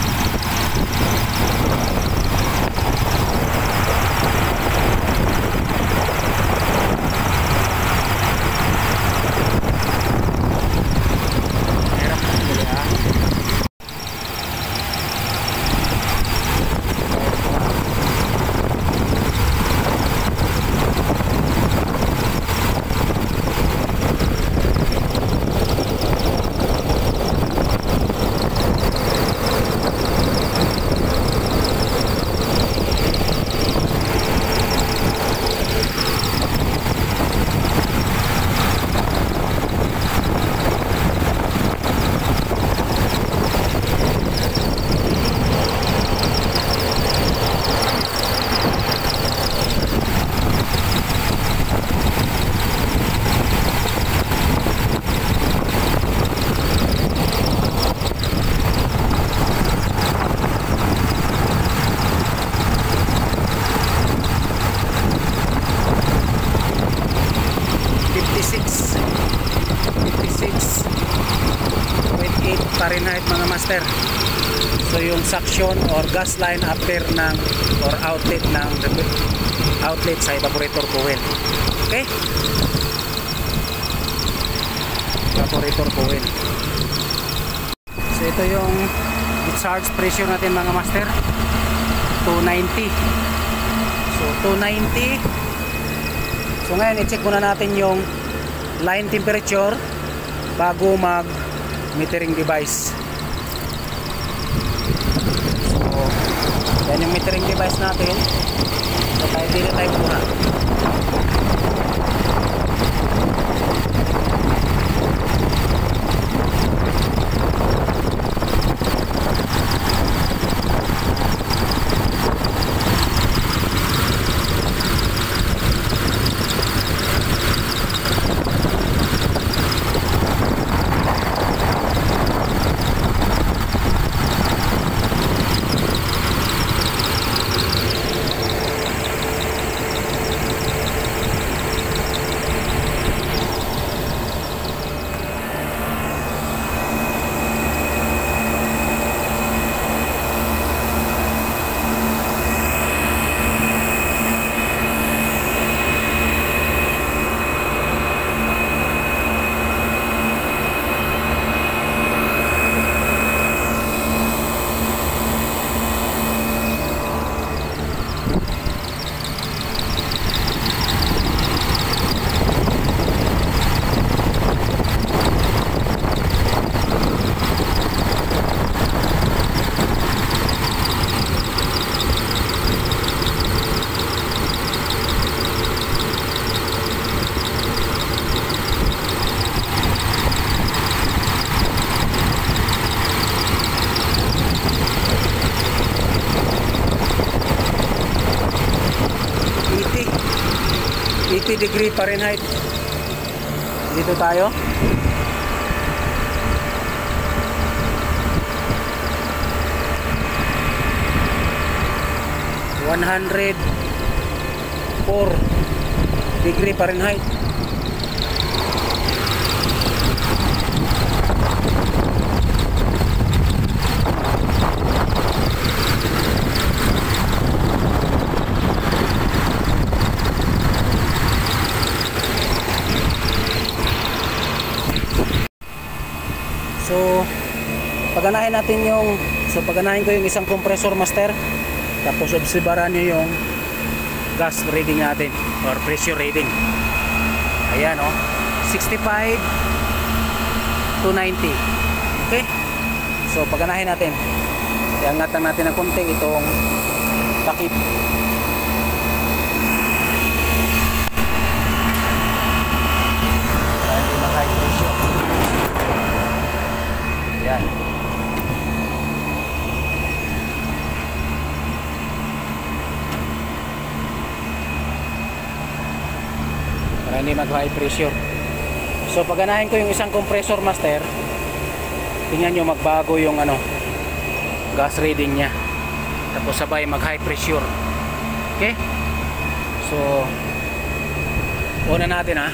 Fahrenheit mga master. So yung suction or gas line after ng or outlet sa evaporator coil. Okay? Evaporator coil. So ito yung discharge pressure natin mga master. 290. So 290. So ngayon i-check muna natin yung line temperature bago mag metering device. So yan yung metering device natin. So tayo dito tayo muna. Degree Fahrenheit. Dito tayo. Degree Fahrenheit. So paganahin natin paganahin ko yung isang compressor master, tapos obserbaran nyo yung gas reading natin or pressure reading. Ayan 65 to 90. Okay, so paganahin natin, iangat lang natin ng konti itong takip. Ayan. Para hindi mag high pressure. So paganahin ko yung isang compressor master, tingnan nyo magbago yung ano, gas reading nya, tapos sabay mag high pressure. Okay, so una natin ha.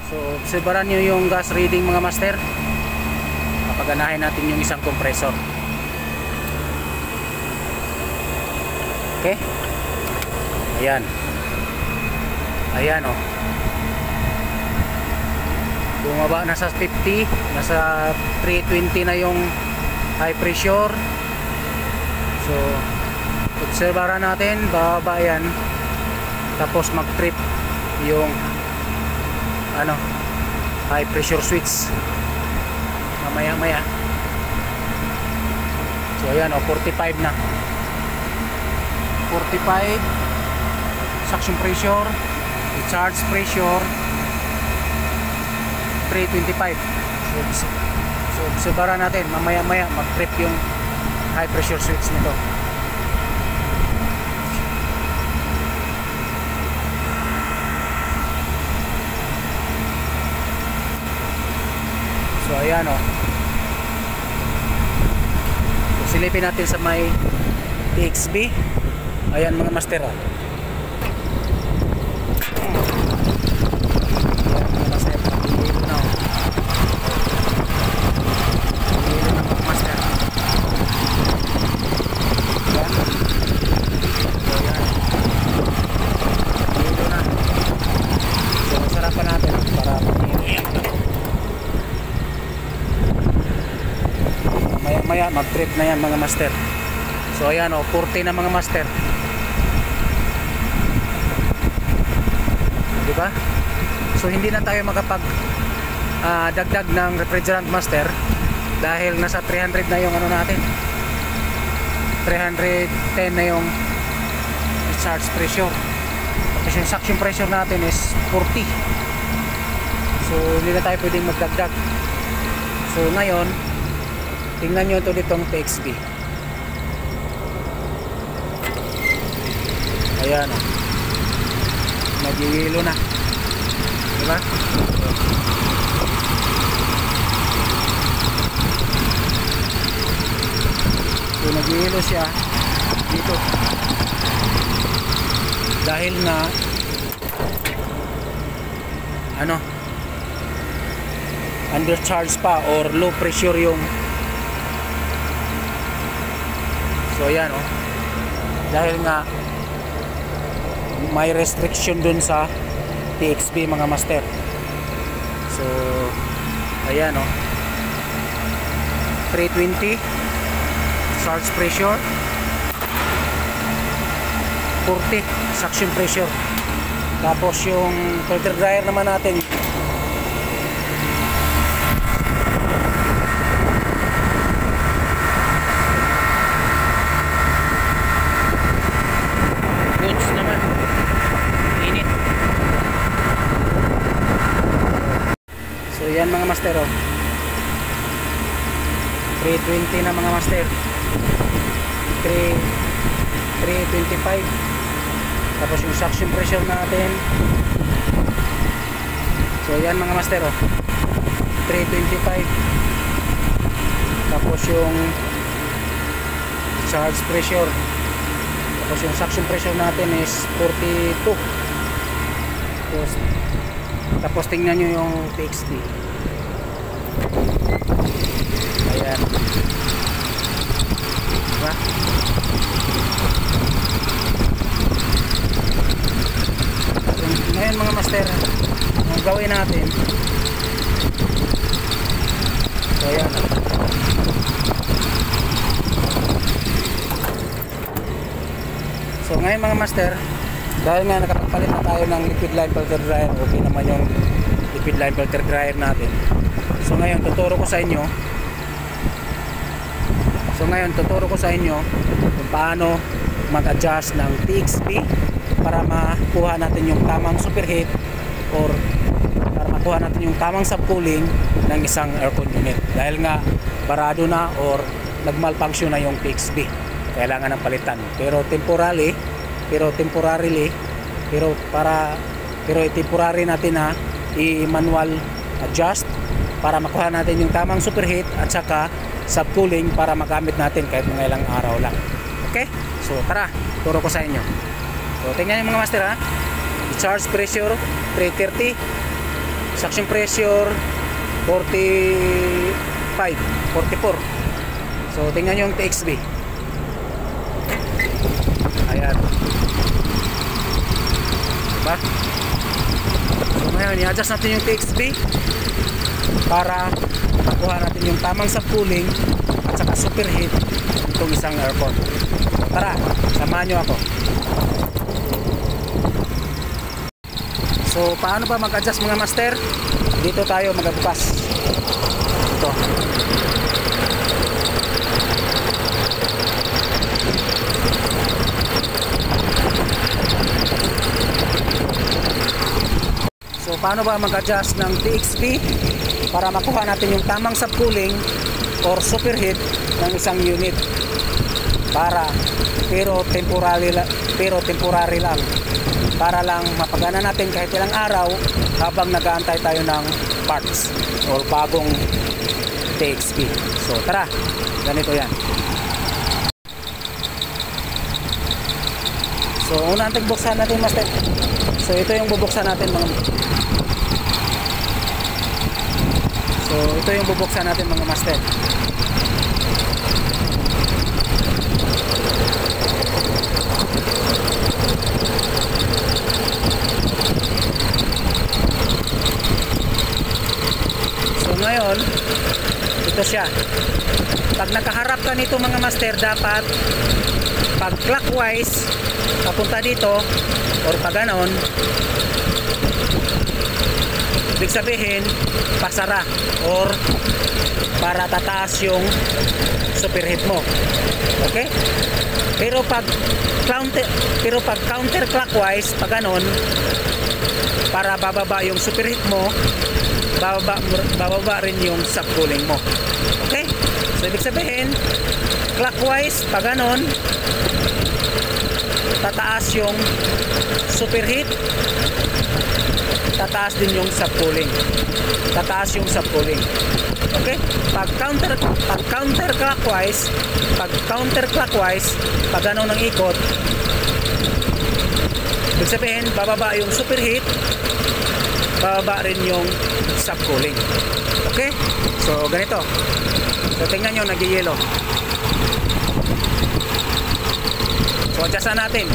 So obserbaran nyo yung gas reading mga master. Papaganahin natin yung isang compressor. Okay, ayan, ayan o, bumaba na sa 50, nasa 320 na yung high pressure. So obserbaran natin, bababa yan, tapos mag trip yung ano, high pressure switch mamaya maya. So ayan o, 45 na, 45 suction pressure, discharge pressure 325. So obserbaran natin, mamaya maya mag trip yung high pressure switch nito. So ayan o, so, silipin natin sa may TXB. Ayan mga master o, maya mag trip na yan mga master. So ayan o, 40 na mga master, diba? So hindi na tayo makapag dagdag ng refrigerant master dahil nasa 300 na yung ano natin, 310 na yung discharge pressure, tapos yung suction pressure natin is 40. So hindi na tayo pwedeng magdagdag. So ngayon tingnan nyo ito ditong TXB. Ayan o, nag-iwilo na, diba? So nag-iwilo siya dito dahil na ano, undercharge pa or low pressure yung. So ayan o, dahil nga may restriction dun sa TXB mga master. So ayan o, 320 charge pressure, 40 suction pressure. Tapos yung filter dryer naman natin, yan mga master oh. 320 na mga master, 325. Tapos yung suction pressure natin, so yan mga master oh, 325. Tapos yung charge pressure, tapos yung suction pressure natin is 42. Tapos tingnan nyo yung TXB. Ayan, diba? Ngayon mga master, ang gawin natin, so ayan, so ngayon mga master, dahil nga nakapagpalit na tayo ng liquid line filter dryer, okay naman yung liquid line filter dryer natin. So ngayon tuturo ko sa inyo kung paano mag-adjust ng TXB para makuha natin yung tamang superheat or para makuha natin yung tamang subcooling ng isang aircon unit. Dahil nga barado na or nagmalfunction na yung TXB, kailangan ng palitan. Pero temporarily temporary natin na i-manual adjust para makuha natin yung tamang superheat at saka subcooling para magamit natin kahit mga ilang araw lang. Okay? So tara, turo ko sa inyo. So tingnan niyo mga master ha. Charge pressure 330, suction pressure 44. So tingnan niyo yung TXB. Ayan. Diba? So ngayon, i-adjust natin yung TXB para makuha natin yung tamang subcooling at saka superheat itong isang aircon. So, tara, samahan nyo ako. So paano ba mag-adjust mga master? Dito tayo magbukas. Ito. So paano ba mag-adjust ng TXB para makuha natin yung tamang subcooling or superheat ng isang unit pero temporary lang para lang mapagana natin kahit ilang araw habang nag-aantay tayo ng parts or bagong TXB. So tara, ganito yan. So una natin buksan natin master. So ito yung bubuksan natin mga master. So ngayon, ito siya. Pag nakaharap ka nito mga master, dapat pag clockwise papunta dito or pag ganon, ibig sabihin pasara or para tataas yung superheat mo. Okay? Pero pag counterclockwise, pag ganon, para bababa yung superheat mo, bababa rin yung subcooling mo. Okay? So ibig sabihin clockwise, pag ganon, tataas yung superheat, tataas din yung subcooling. Okay? Pag counterclockwise, pag ganon ng ikot, ibig sabihin bababa yung superheat, bababa rin yung subcooling. Okay? So ganito. So tingnan nyo, nag-yellow. So adjustan natin.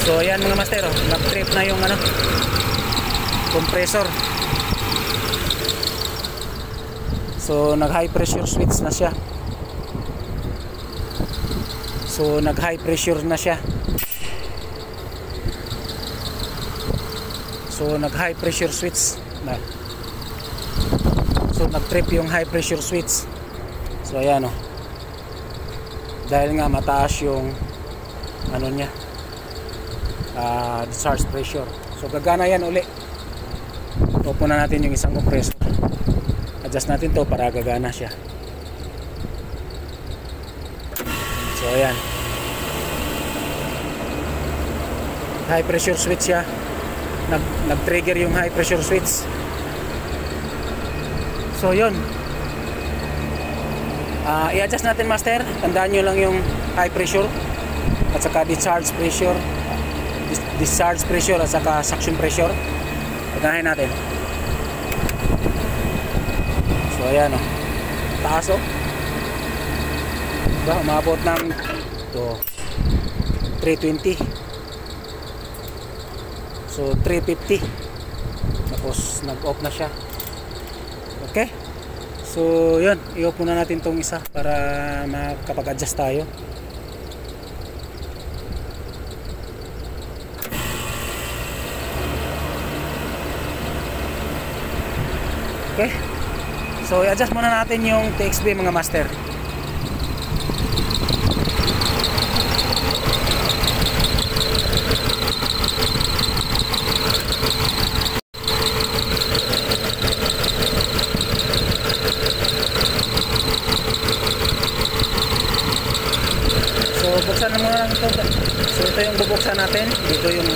So ayan mga master, nag-trip na yung compressor. So nag high pressure switch na siya. So nag high pressure na siya. So nag high pressure switch na. So nag-trip yung high pressure switch. So ayan o. Dahil nga mataas yung niya, discharge pressure. So gagana yan uli. Open na natin yung isang compressor. Adjust natin to para gagana siya. So ayan. High pressure switch siya. Nag-trigger yung high pressure switch. So yun, i-adjust natin master. Tandaan nyo lang yung high pressure at saka discharge pressure at saka suction pressure. Pagkahin natin. So ayan o, taas o, diba? Umabot ng 320. So 350. Tapos nag-off na siya. Okay? So yun, i-off muna natin tong isa para makapag-adjust tayo. Okay? So i-adjust muna natin yung TXB mga master. bubuksan na muna lang ito. So ito yung bubuksan natin. natin. Dito yung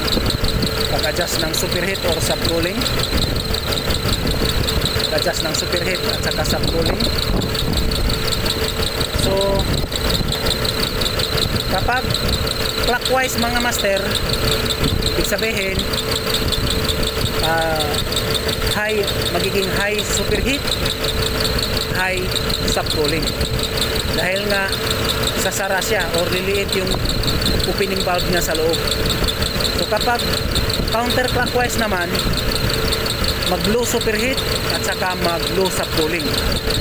pag-adjust ng superheat or subcooling. Pag-adjust ng superheat at saka subcooling. So kapag clockwise mga master, ibig sabihin magiging high superheat, high subcooling. Dahil nga sasara siya or liliit yung opening valve niya sa loob. So kapag counterclockwise naman, mag low superheat at saka mag low subcooling.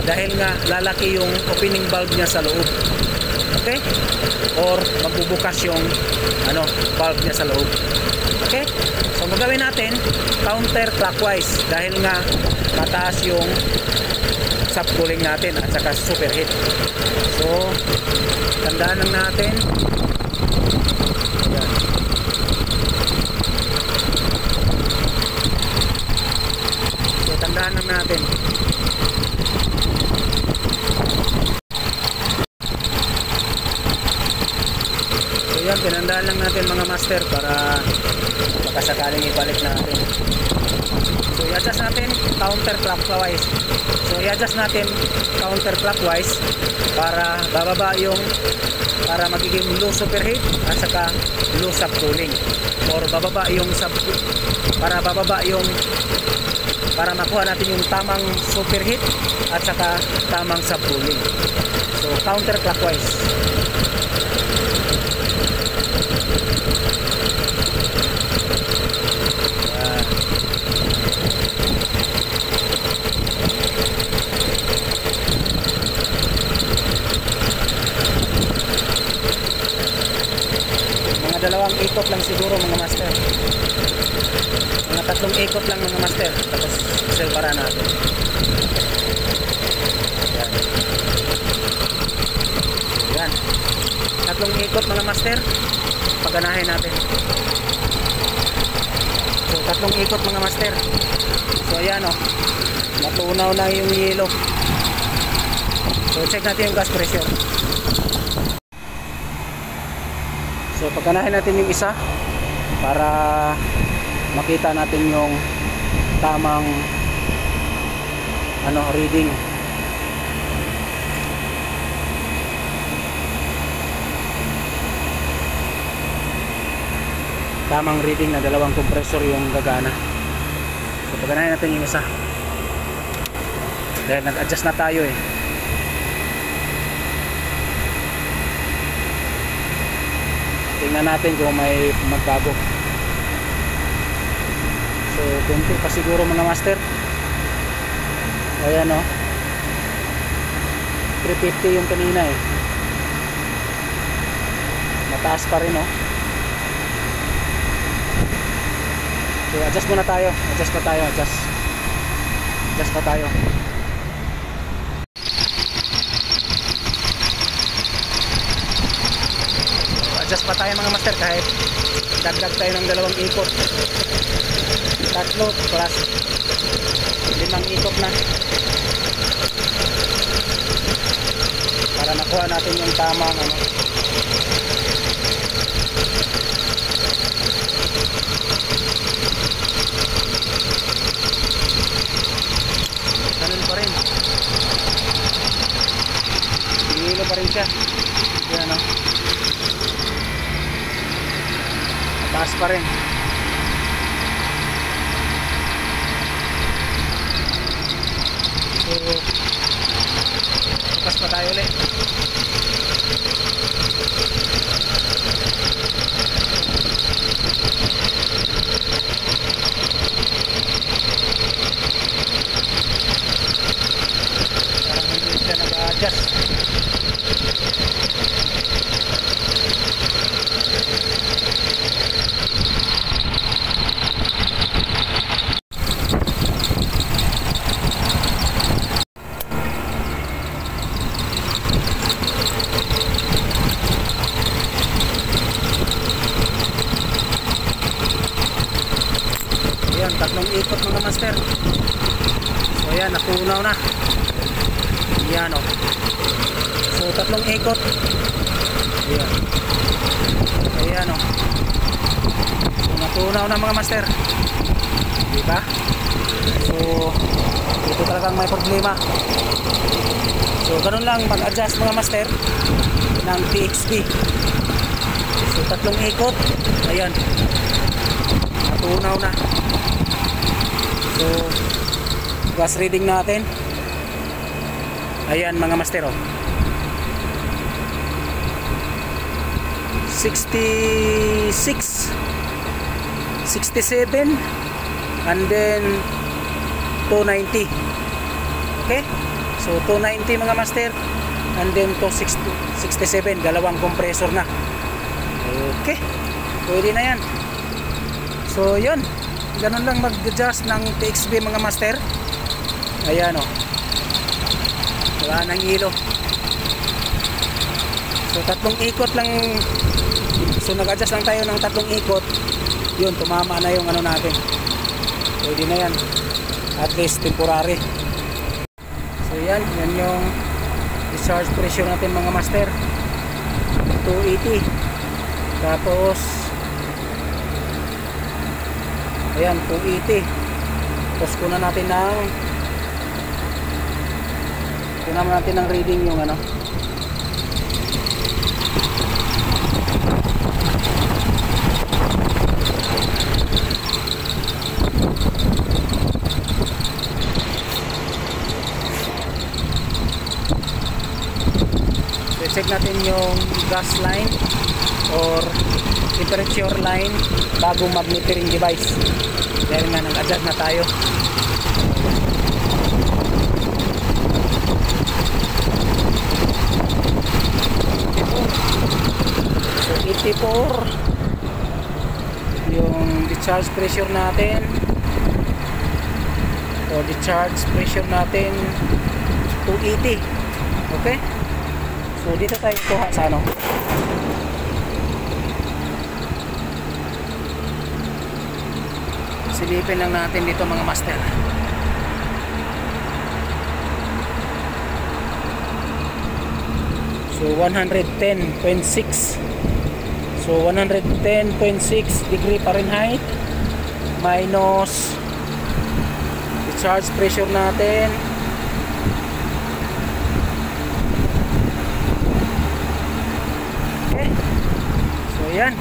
Dahil nga lalaki yung opening valve niya sa loob. Okay? Or magbubukas yung valve niya sa loob. Okay? So magagawin natin counterclockwise dahil nga mataas yung subcooling natin at saka superheat. So tandaan lang natin. Ayan. So tandaan lang natin. So yan, tinandaan lang natin mga master para sakaling ibalik natin. So i-adjust natin counterclockwise. So i-adjust natin counterclockwise para bababa para magiging low superheat at saka low subcooling, or para makuha natin yung tamang superheat at saka tamang subcooling. So counterclockwise. Dalawang ikot lang siguro mga master, mga 3 ikot lang mga master, tapos silbara natin. Yan, 3 ikot mga master, paganahin natin. So 3 ikot mga master. So ayan natunaw na yung yelo. So check natin yung gas pressure. So pagkanahin natin yung isa para makita natin yung tamang reading. Tamang reading na 2 compressor yung gagana. So pagkanahin natin yung isa. Dahil nag-adjust na tayo eh. Tingnan natin kung may magbago. So kunti pa siguro mga master. Ayan 350 yung kanina eh. Mataas pa rin So adjust muna tayo. Adjust pa tayo. Adjust pa tayo mga master kahit dagdag tayo ng 2 ikot. 3 plus 5 ikot na para makuha natin yung tamang ganun pa rin. Hilo pa rin siya. Yan taas pa rin. So bukas pa tayo ulit. Parang hindi siya nag-adjust. Ayan, 3 ikot mga master. So ayan, natunaw na. Ayan So 3 ikot. Ayan. Ayan Natunaw na mga master. Diba? So, dito talagang may problema. So, ganun lang mag-adjust mga master ng TXB. So, 3 ikot. Ayan. Natunaw na. So, gas reading natin. Ayan mga master, oh. 66, 67, and then 290. Okay? So 290 mga master, and then 267, dalawang compressor na. Okay, pwede na yan. So yun, ganun lang mag-adjust ng TXB mga master. Ayan, oh. Wala nang ilo. So 3 ikot lang. So nag-adjust lang tayo ng 3 ikot. Yun, tumama na yung ano natin. Pwede na yan. At least temporary. So yan yung discharge pressure natin mga master. 280. Tapos ayan, 280. Tapos kunan natin ng reading yung ano. Check natin yung gas line or temperature line bago mag-metering device. Dahil nga nag-adjust na tayo. So 84 yung discharge pressure natin, o discharge pressure natin 280. Okay? So dito tayo kuha sa ano. Silipin lang natin dito mga master. So 110.6. So 110.6 degree Fahrenheit minus discharge pressure natin yan.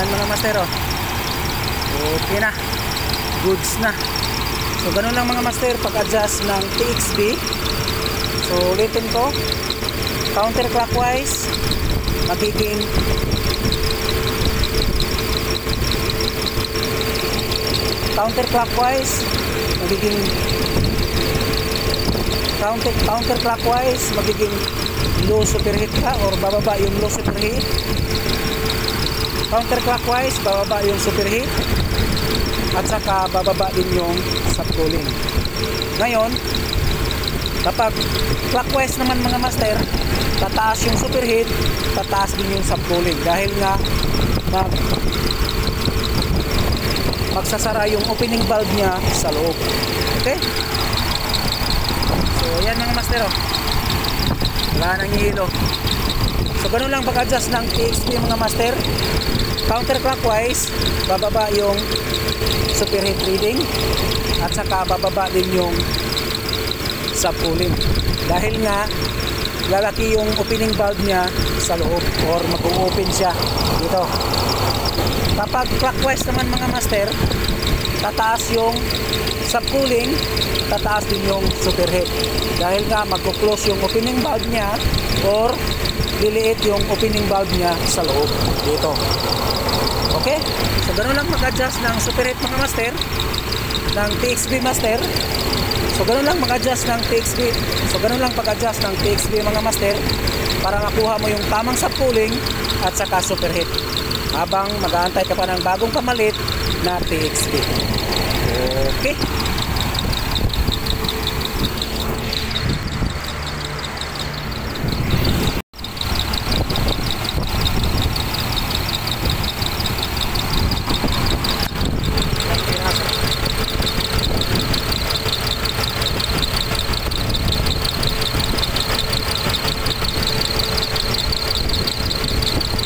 Mga master, oh. Okay na, goods na. So ganun lang mga master pag-adjust ng TXB. So ulitin ko, counterclockwise magiging low superheat ka or bababa yung low superheat. Counterclockwise, bababa yung superheat at saka bababa din yung subcooling. Ngayon, kapag clockwise naman mga master, tataas yung superheat, tataas din yung subcooling dahil nga magsasara yung opening valve niya sa loob. Okay? So yan mga master, oh. Wala nang hilo. So ganun lang pag-adjust ng TXB mga master. Counterclockwise, bababa yung superheat reading at saka bababa din yung subcooling dahil nga lalaki yung opening valve niya sa loob or mag-open siya dito. Kapag clockwise naman mga master, tataas yung subcooling, tataas din yung superheat dahil nga mag-close yung opening valve niya or liliit yung opening valve niya sa loob dito. Okay? So ganoon lang mag-adjust ng superheat mga master ng TXB master. So ganun lang mag-adjust ng TXB. So ganun lang pag-adjust ng TXB mga master para makuha mo yung tamang subcooling at saka superheat habang mag-aantay ka pa ng bagong pamalit na TXB. Okay.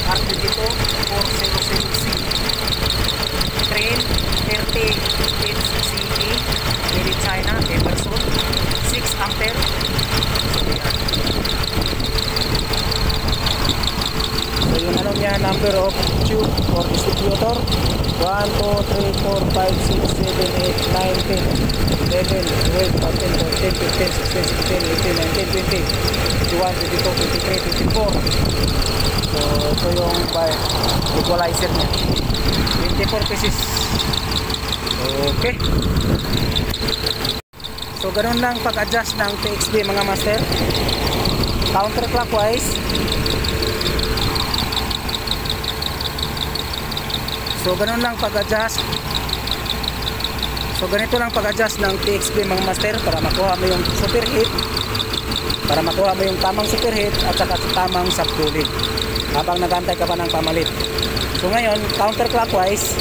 Artudito 407C Train 30 HCE made in China, Everson 6 ampere. So yung ano niya, number of tube or distributor 1, 2, 3, 4, 5, 6, 7, 8, 9, 10 11, 12, 13, 14, 15, 16, 17, 18, 19, 20 21, 22, 23, 24. So ito yung equalizer niya, 24 pieces. Okay. So ganun lang pag-adjust ng TXB mga master, counterclockwise. So ganun lang pag-adjust. So ganito lang pag-adjust ng TXB mga master para makuha mo yung superheat, para makuha mo yung tamang superheat at saka tamang subcooling habang nagantay ka pa ng pamalit. So ngayon, counterclockwise,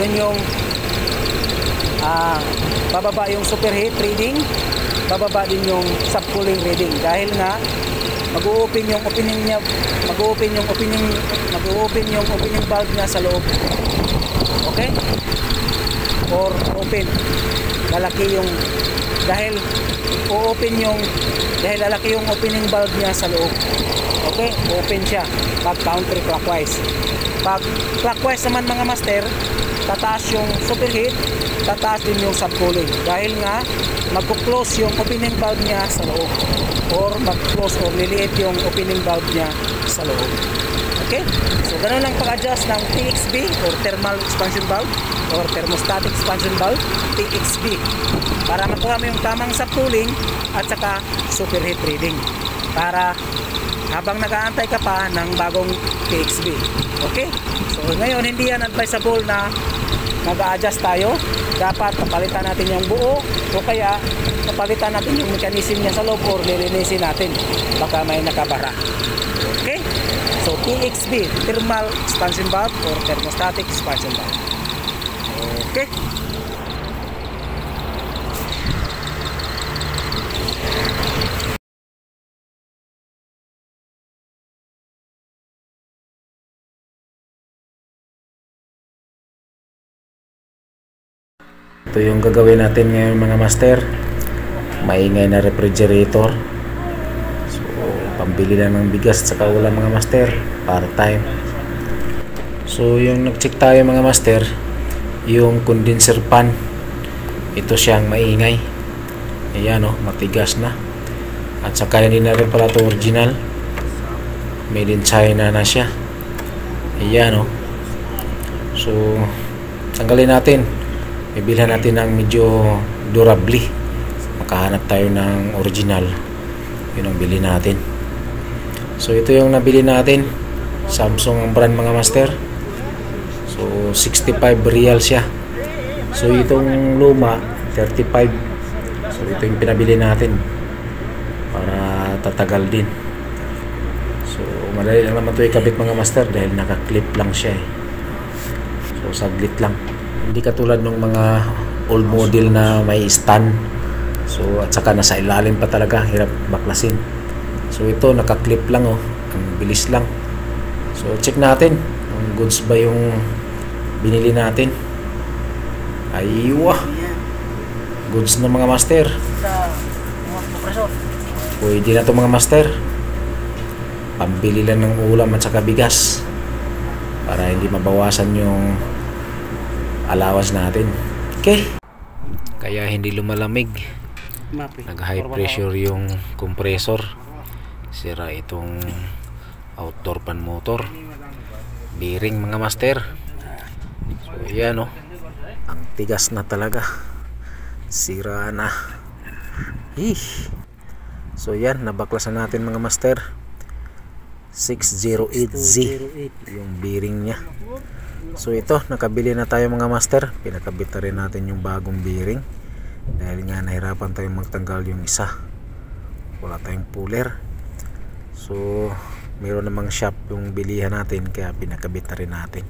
yun yung bababa yung superheat reading, bababa din yung subcooling reading dahil nga mag-open yung opening niya, mag-open yung opening valve niya sa loob. Okay? Or open. Lalaki yung dahil lalaki yung opening valve niya sa loob. Okay? Open siya pag counterclockwise. Pag clockwise naman mga master, tataas yung superheat, tataas din yung subcooling dahil nga magko-close yung opening valve niya sa loob or mag-close or liliit yung opening valve niya sa loob. Okay? So ganun lang pag-adjust ng TXB or thermal expansion valve or thermostatic expansion valve, TXB, para makuha mo yung tamang subcooling at saka superheat reading para habang nag-aantay ka pa ng bagong TXB. Okay? So ngayon hindi yan advisable na mag-a-adjust tayo. Dapat kapalitan natin yung buo o kaya kapalitan natin yung mechanism niya sa loob or lilinisin natin baka may nakabara. Okay? So TXB, thermal expansion valve or thermostatic expansion valve. Okay? Ito yung gagawin natin ngayon mga master. Maingay na refrigerator. So pambili lang ng bigas at saka ulam mga master, part time. So yung nag-check tayo mga master, yung condenser fan, ito siyang maingay. Ayan o, matigas na. At saka hindi na rin pala ito original, made in China na siya. Ayan o. So tanggalin natin, ibilhan natin ng medyo durable, makahanap tayo ng original. Yun ang bili natin. So ito yung nabili natin, Samsung ang brand mga master. So 65 real siya. So itong luma 35. So ito yung pinabili natin para tatagal din. So madali lang naman ito ikabit mga master dahil naka-clip lang siya eh. So saglit lang, hindi katulad ng mga old model na may stand. So at saka nasa ilalim pa talaga, hirap baklasin. So ito naka-clip lang oh, ang bilis lang. So check natin kung goods ba yung binili natin. Aywa, goods na mga master. Pwede na to mga master, pambili lang ng ulam at saka bigas para hindi mabawasan yung allowance natin. Okay, kaya hindi lumalamig, nag high pressure yung compressor, sira itong outdoor fan motor bearing mga master. So yan o, ang tigas na talaga, sira na. So yan, nabaklasan natin mga master. 608Z yung bearing nya. So ito, nakabili na tayo mga master. Pinakabit na rin natin yung bagong bearing dahil nga nahirapan tayong magtanggal yung isa, wala tayong puller. So mayroon namang shop yung bilihan natin, kaya pinakabit na rin natin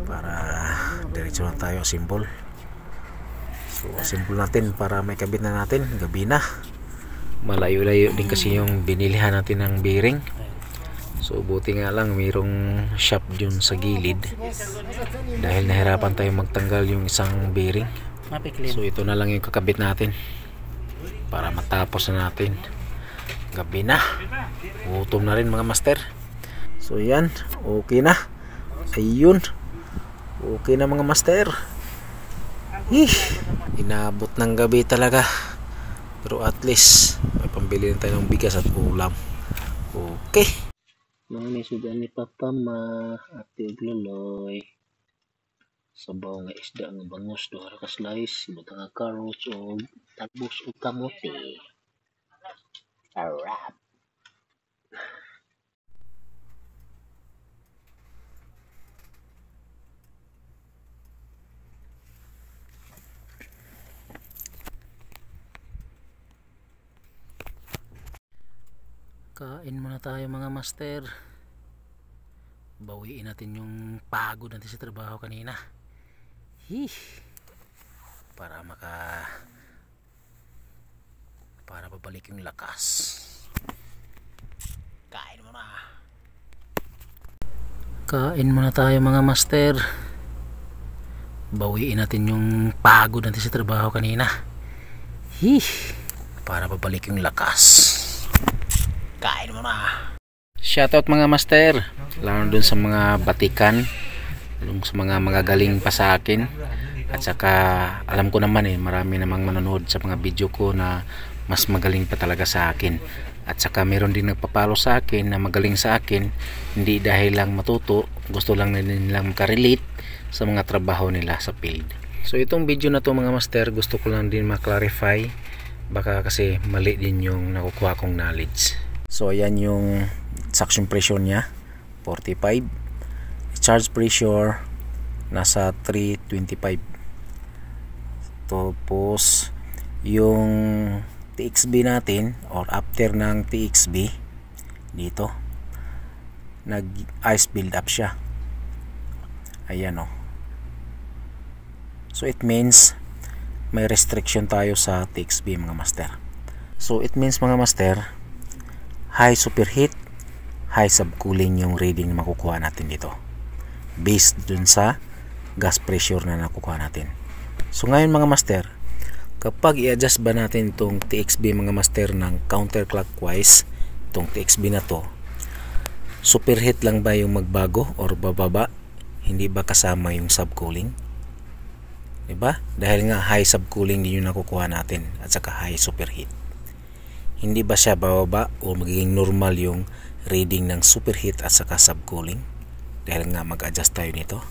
para diretso na tayo simple. So simple natin para may kabit na natin. Gabi na, malayo-layo din kasi yung binilihan natin ng bearing. So buti nga lang mayroong shop dun sa gilid dahil nahirapan tayong magtanggal yung isang bearing. So ito na lang yung kakabit natin para matapos na natin. Gabi na, gutom na rin mga master. So yan, okay na. Ayun, okay na mga master. Inabot ng gabi talaga, pero at least may pambili na tayo ng bigas at ulam. Okay, mga nisudan ni Papa Ma at Loloy. Sabaw nga isda nga bangus, duha ka slice, butang nga carrots o talbos o kamote. Sarap. Kain muna tayo mga master. Bawiin natin yung pagod natin sa trabaho kanina. Para babalik yung lakas. Kain muna tayo mga master. Bawiin natin yung pagod natin sa trabaho kanina. Para babalik yung lakas. Kain muna. Shoutout mga master, lalo dun sa mga batikan, sa mga magagaling pa sa akin. At saka alam ko naman marami namang manonood sa mga video ko na mas magaling pa talaga sa akin. At saka meron din nagpapalo sa akin na magaling sa akin, hindi dahil lang matuto, gusto lang nilang makarelate sa mga trabaho nila sa field. So itong video na to mga master, gusto ko lang din ma-clarify, baka kasi mali din yung nakukuha kong knowledge. So ayan yung suction pressure nya, 45. Charge pressure nasa 325. Tapos yung TXB natin or after ng TXB dito, nag ice build up siya. Ayan o. So it means may restriction tayo sa TXB mga master. So it means mga master, high superheat, high subcooling yung reading na makukuha natin dito based dun sa gas pressure na nakukuha natin. So ngayon mga master, kapag i-adjust ba natin itong TXB mga master ng counterclockwise, itong TXB na to, superheat lang ba yung magbago or bababa? Hindi ba kasama yung subcooling? Diba? Dahil nga high subcooling din yung nakukuha natin at saka high superheat. Hindi ba siya bababa o magiging normal yung reading ng superheat at saka subcooling? Dahil nga mag-adjust tayo nito.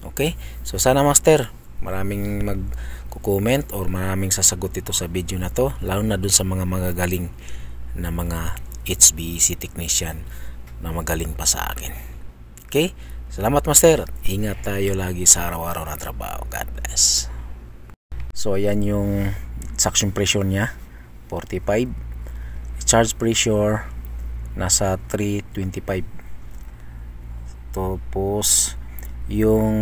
Okay? So sana master, maraming mag-comment or maraming sasagot ito sa video na to, lalo na dun sa mga magagaling na mga HVAC technician na magaling pa sa akin. Okay? Salamat master. Ingat tayo lagi sa araw-araw na trabaho. God bless. So ayan yung suction pressure nya, 45. Charge pressure nasa 325. Tapos yung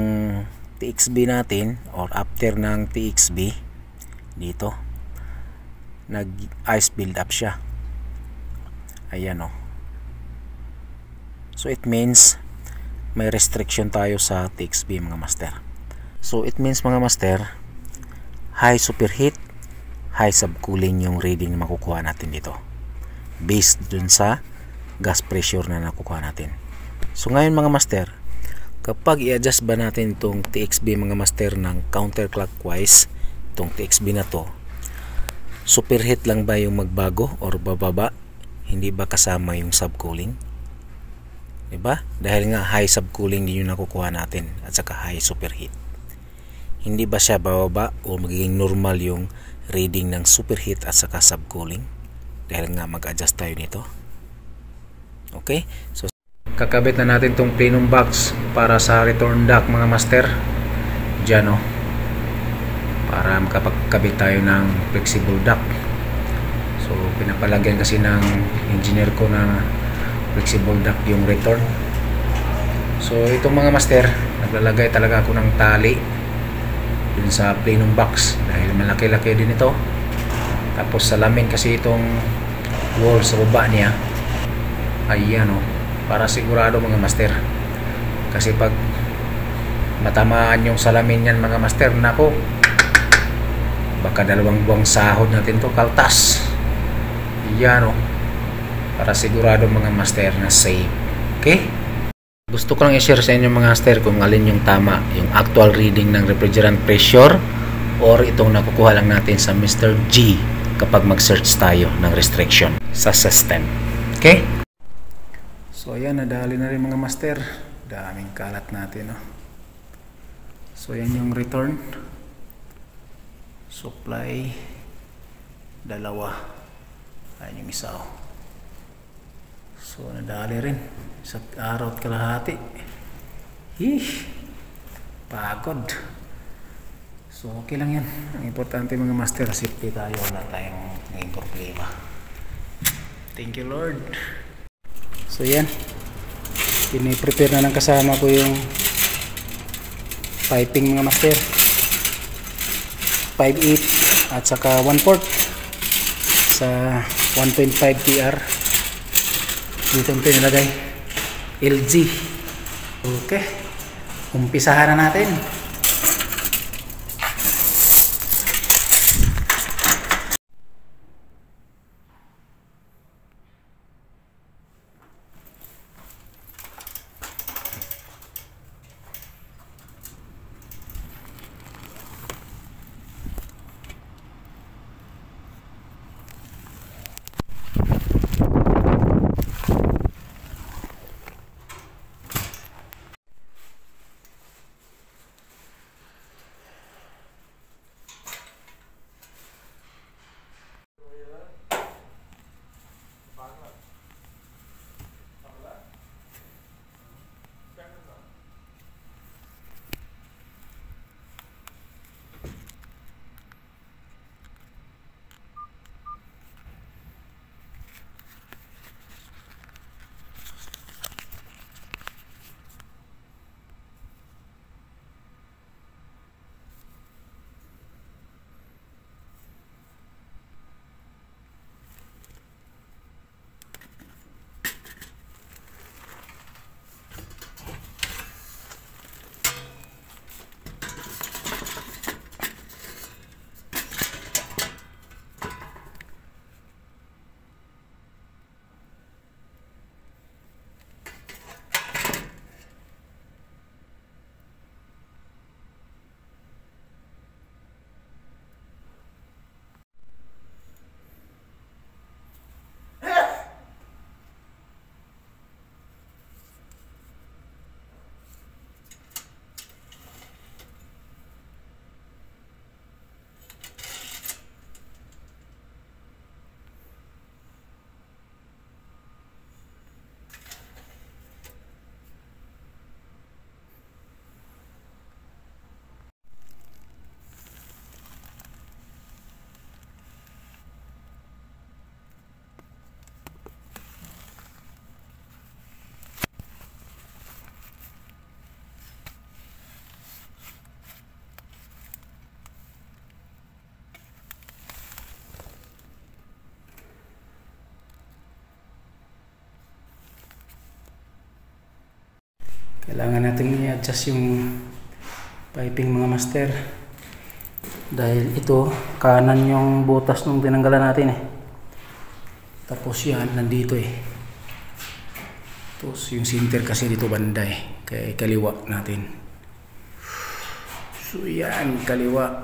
TXB natin or after ng TXB dito, nag ice build up siya. Ayan o. So it means may restriction tayo sa TXB mga master. So it means mga master, high superheat, high subcooling yung reading na makukuha natin dito based dun sa gas pressure na nakukuha natin. So ngayon mga master, kapag i-adjust ba natin itong TXB mga master ng counterclockwise, itong TXB na to, superheat lang ba yung magbago or bababa? Hindi ba kasama yung subcooling? Diba? Dahil nga high subcooling din yung nakukuha natin at saka high superheat. Hindi ba siya bababa o magiging normal yung reading ng superheat at saka subcooling dahil nga mag-adjust tayo nito. Okay, so kakabit na natin tong plenum box para sa return dock mga master dyan, no? Para makapagkabit tayo ng flexible dock. So pinapalagyan kasi ng engineer ko na flexible dock yung return. So itong mga master, naglalagay talaga ako ng tali dun sa plenum box dahil malaki-laki din ito. Tapos salamin kasi itong wall sa baba niya. Ayan, oh, para sigurado mga master. Kasi pag matamaan yung salamin yan mga master, nako, baka dalawang buwang sahod natin to kaltas. Ayan, oh, para sigurado mga master na safe. Okay? Gusto ko lang i-share sa inyo mga master kung alin yung tama, yung actual reading ng refrigerant pressure or itong nakukuha lang natin sa Mr. G kapag mag-search tayo ng restriction sa system. Okay? So ayan, nadali na rin mga master. Daming kalat natin, no? So ayan yung return. Supply dalawa. Ayan yung isa, oh. So nadali rin sa araw at kalahati. Pagod. So okay lang yan. Ang importante mga master, safety tayo, wala tayong naging problema. Thank you Lord. So yan, piniprepare na lang kasama ko yung piping mga master, 5/8 at saka 1/4 sa 1.5 TR. Dito ito nilagay LG. Okay, umpisahan na natin. Kailangan natin i-adjust yung piping mga master dahil ito kanan yung butas nung tinanggalan natin eh, tapos yan nandito eh, tapos yung center kasi dito banda eh, kaya kaliwa natin. So yan, kaliwa,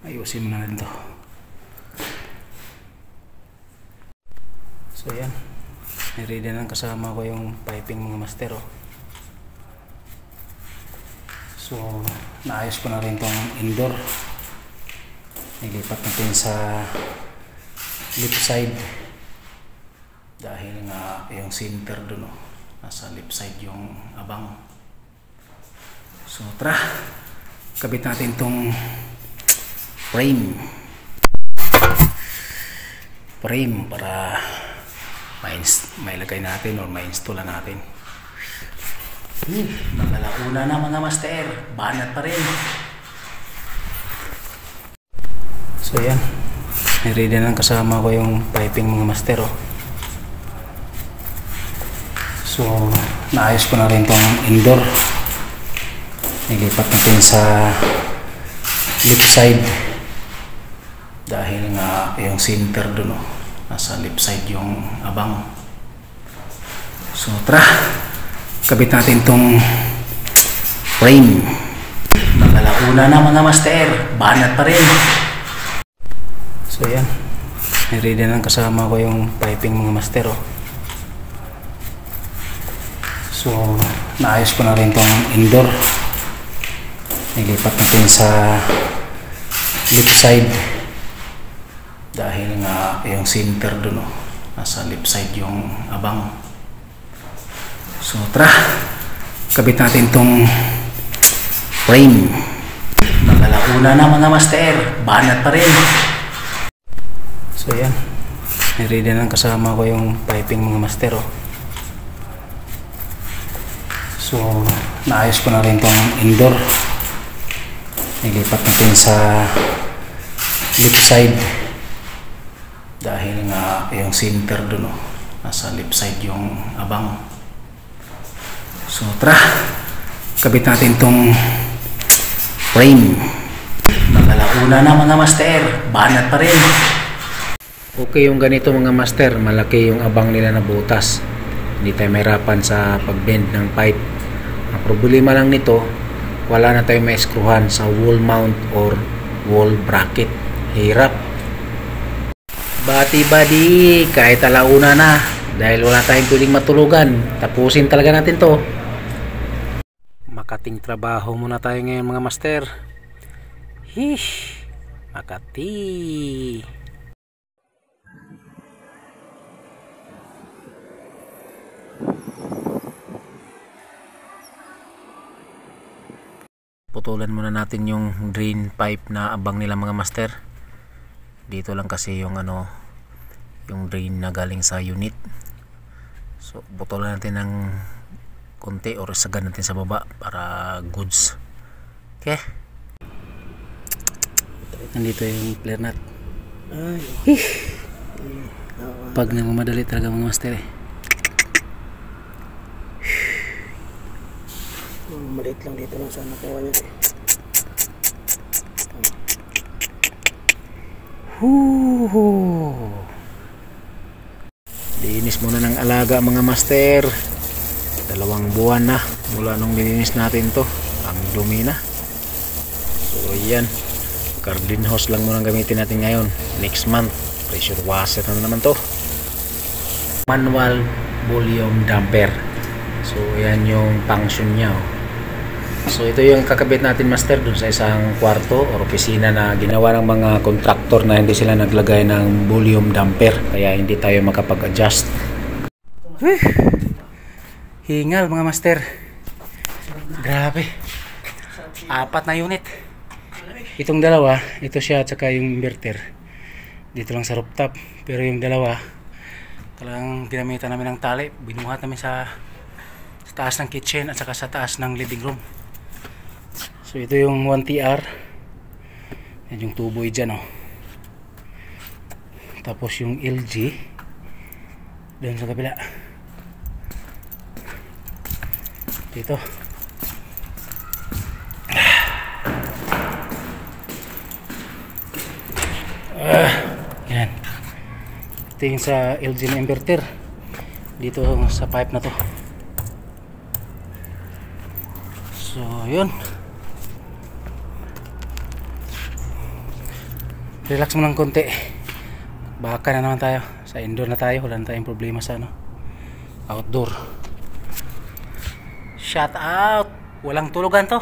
ayusin mo na rin to. So yan, ready na kasama ko yung piping mga master, oh. So naayos ko na rin tong indoor nilipat natin sa left side dahil nga yung center dun, nasa left side yung abang. So tara, kabit natin tong frame para mailagay natin or ma-install natin. Magalauna na mga master, banat pa rin. So yan, ready na kasama ko yung piping mga master. So naayos ko na rin tong indoor, nilipat natin sa left side dahil nga yung center dun, nasa left side yung abang. So tara, kabit natin tong frame. Magalauna na mga master, banat pa rin. So yan, ready na kasama ko yung piping mga master. So naayos ko na rin tong indoor, nilipat natin sa left side dahil nga yung center dun, nasa left side yung abang. So tara, kabit natin tong frame. Magalauna na mga master, banat pa rin. So yan, ready na kasama ko yung piping mga master. So naayos ko na rin tong indoor, nilipat natin sa left side dahil nga yung center dun, nasa left side yung abang. So tara, kabit natin tong frame. Magalauna na mga master, banat pa rin. Okay yung ganito mga master, malaki yung abang nila na butas, hindi tayo mahirapan sa pagbend ng pipe. Ang problema lang nito, wala na tayong ma-screwhan sa wall mount or wall bracket. Hirap. Bati-badi, kahit alauna na, dahil wala tayong pwedeng matulugan, tapusin talaga natin to. Makating trabaho muna tayo ngayon mga master. Hish, Makati. Putulan muna natin yung drain pipe na abang nila mga master. Dito lang kasi yung yung drain na galing sa unit. So putulan natin ng konti or sagan natin sa baba para goods. Okay, nandito yung flare nut. Pag nagmamadali talaga mga master maliit lang dito lang sana kuha niya. Linis muna ng alaga mga master. 2 buwan na mula nung nilinis natin to, ang dumi na. So yan, garden hose lang muna gamitin natin ngayon. Next month pressure washer na naman to. Manual volume damper. So yan yung function nya. So ito yung kakabit natin master dun sa isang kwarto or opisina na ginawa ng mga contractor na hindi sila naglagay ng volume damper, kaya hindi tayo makapag-adjust. Hingal mga master, grabe, 4 na unit. Itong dalawa, ito siya at saka yung inverter dito lang sa rooftop, pero yung dalawa talagang ginamitan namin ng tali, binuhat namin sa taas ng kitchen at saka sa taas ng living room. So ito yung 1TR, yan yung tuboy dyan tapos yung LG doon sa kabila dito. Yan, ito yung sa LG na inverter dito sa pipe na to. So yun, relax mo ng konti, baka na naman tayo sa indoor na tayo, wala na tayong problema sa outdoor. Shout out, walang tulugan to.